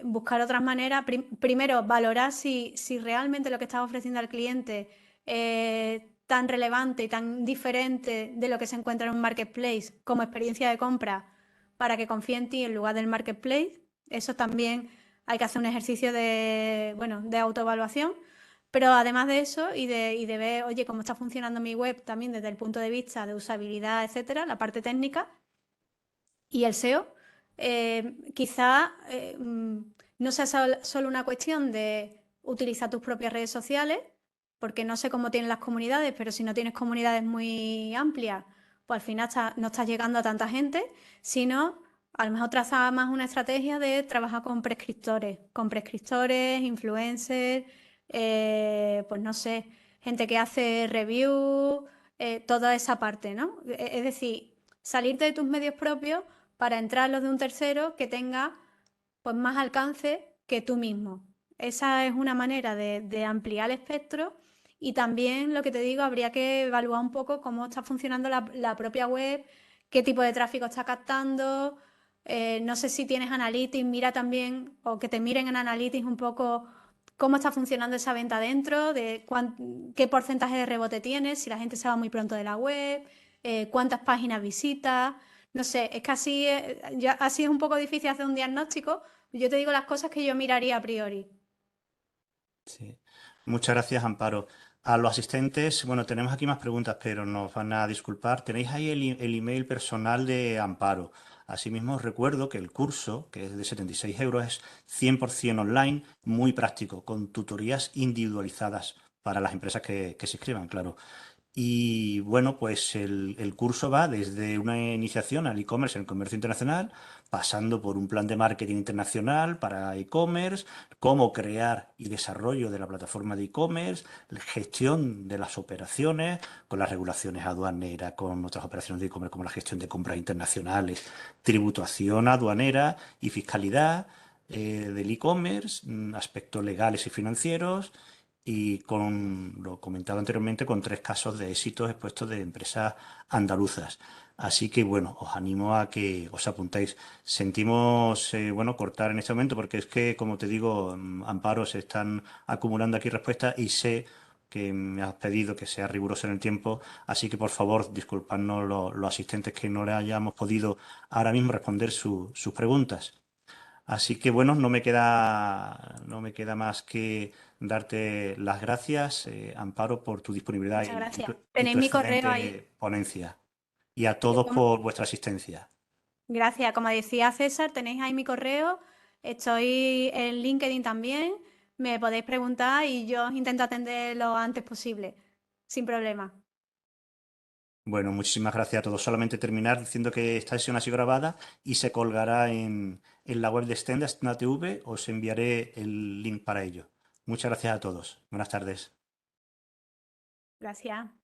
buscar otras maneras. Primero, valorar si realmente lo que estás ofreciendo al cliente es tan relevante y tan diferente de lo que se encuentra en un marketplace como experiencia de compra para que confíe en ti en lugar del marketplace. Eso también hay que hacer un ejercicio bueno, de autoevaluación. Pero además de eso y de ver, oye, cómo está funcionando mi web también desde el punto de vista de usabilidad, etcétera, la parte técnica y el SEO, quizá no sea solo una cuestión de utilizar tus propias redes sociales, porque no sé cómo tienen las comunidades, pero si no tienes comunidades muy amplias, pues al final no estás llegando a tanta gente, sino a lo mejor trazar más una estrategia de trabajar con prescriptores, influencers, pues no sé, gente que hace reviews, toda esa parte, ¿no? Es decir, salirte de tus medios propios para entrar los de un tercero que tenga pues más alcance que tú mismo. Esa es una manera de ampliar el espectro y también lo que te digo, habría que evaluar un poco cómo está funcionando la propia web, qué tipo de tráfico está captando. No sé si tienes Analytics, mira también, o que te miren en Analytics un poco cómo está funcionando esa venta dentro, de qué porcentaje de rebote tienes, si la gente se va muy pronto de la web, cuántas páginas visita. No sé, es que así es un poco difícil hacer un diagnóstico. Yo te digo las cosas que yo miraría a priori. Sí. Muchas gracias, Amparo. A los asistentes, bueno, tenemos aquí más preguntas, pero nos van a disculpar. Tenéis ahí el email personal de Amparo. Asimismo, os recuerdo que el curso, que es de 76 euros, es 100% online, muy práctico, con tutorías individualizadas para las empresas que se inscriban, claro. Y bueno, pues el curso va desde una iniciación al e-commerce en el comercio internacional, pasando por un plan de marketing internacional para e-commerce, cómo crear y desarrollo de la plataforma de e-commerce, gestión de las operaciones con las regulaciones aduaneras, con otras operaciones de e-commerce como la gestión de compras internacionales, tributación aduanera y fiscalidad del e-commerce, aspectos legales y financieros y con, lo comentado anteriormente, con 3 casos de éxitos expuestos de empresas andaluzas. Así que, bueno, os animo a que os apuntéis. Sentimos, bueno, cortar en este momento porque es que, como te digo, Amparo, se están acumulando aquí respuestas y sé que me has pedido que sea riguroso en el tiempo, así que por favor, disculpadnos los asistentes que no le hayamos podido ahora mismo responder sus preguntas. Así que bueno, no me queda más que darte las gracias, Amparo, por tu disponibilidad Muchas gracias. y Tenéis tu mi correo ahí. excelente ponencia. Y a Eh, todos como- por vuestra asistencia. Gracias. Como decía César, tenéis ahí mi correo. Estoy en LinkedIn también. Me podéis preguntar y yo os intento atender lo antes posible, sin problema. Bueno, muchísimas gracias a todos. Solamente terminar diciendo que esta sesión ha sido grabada y se colgará en la web de Stenda, Stenda TV. Os enviaré el link para ello. Muchas gracias a todos. Buenas tardes. Gracias.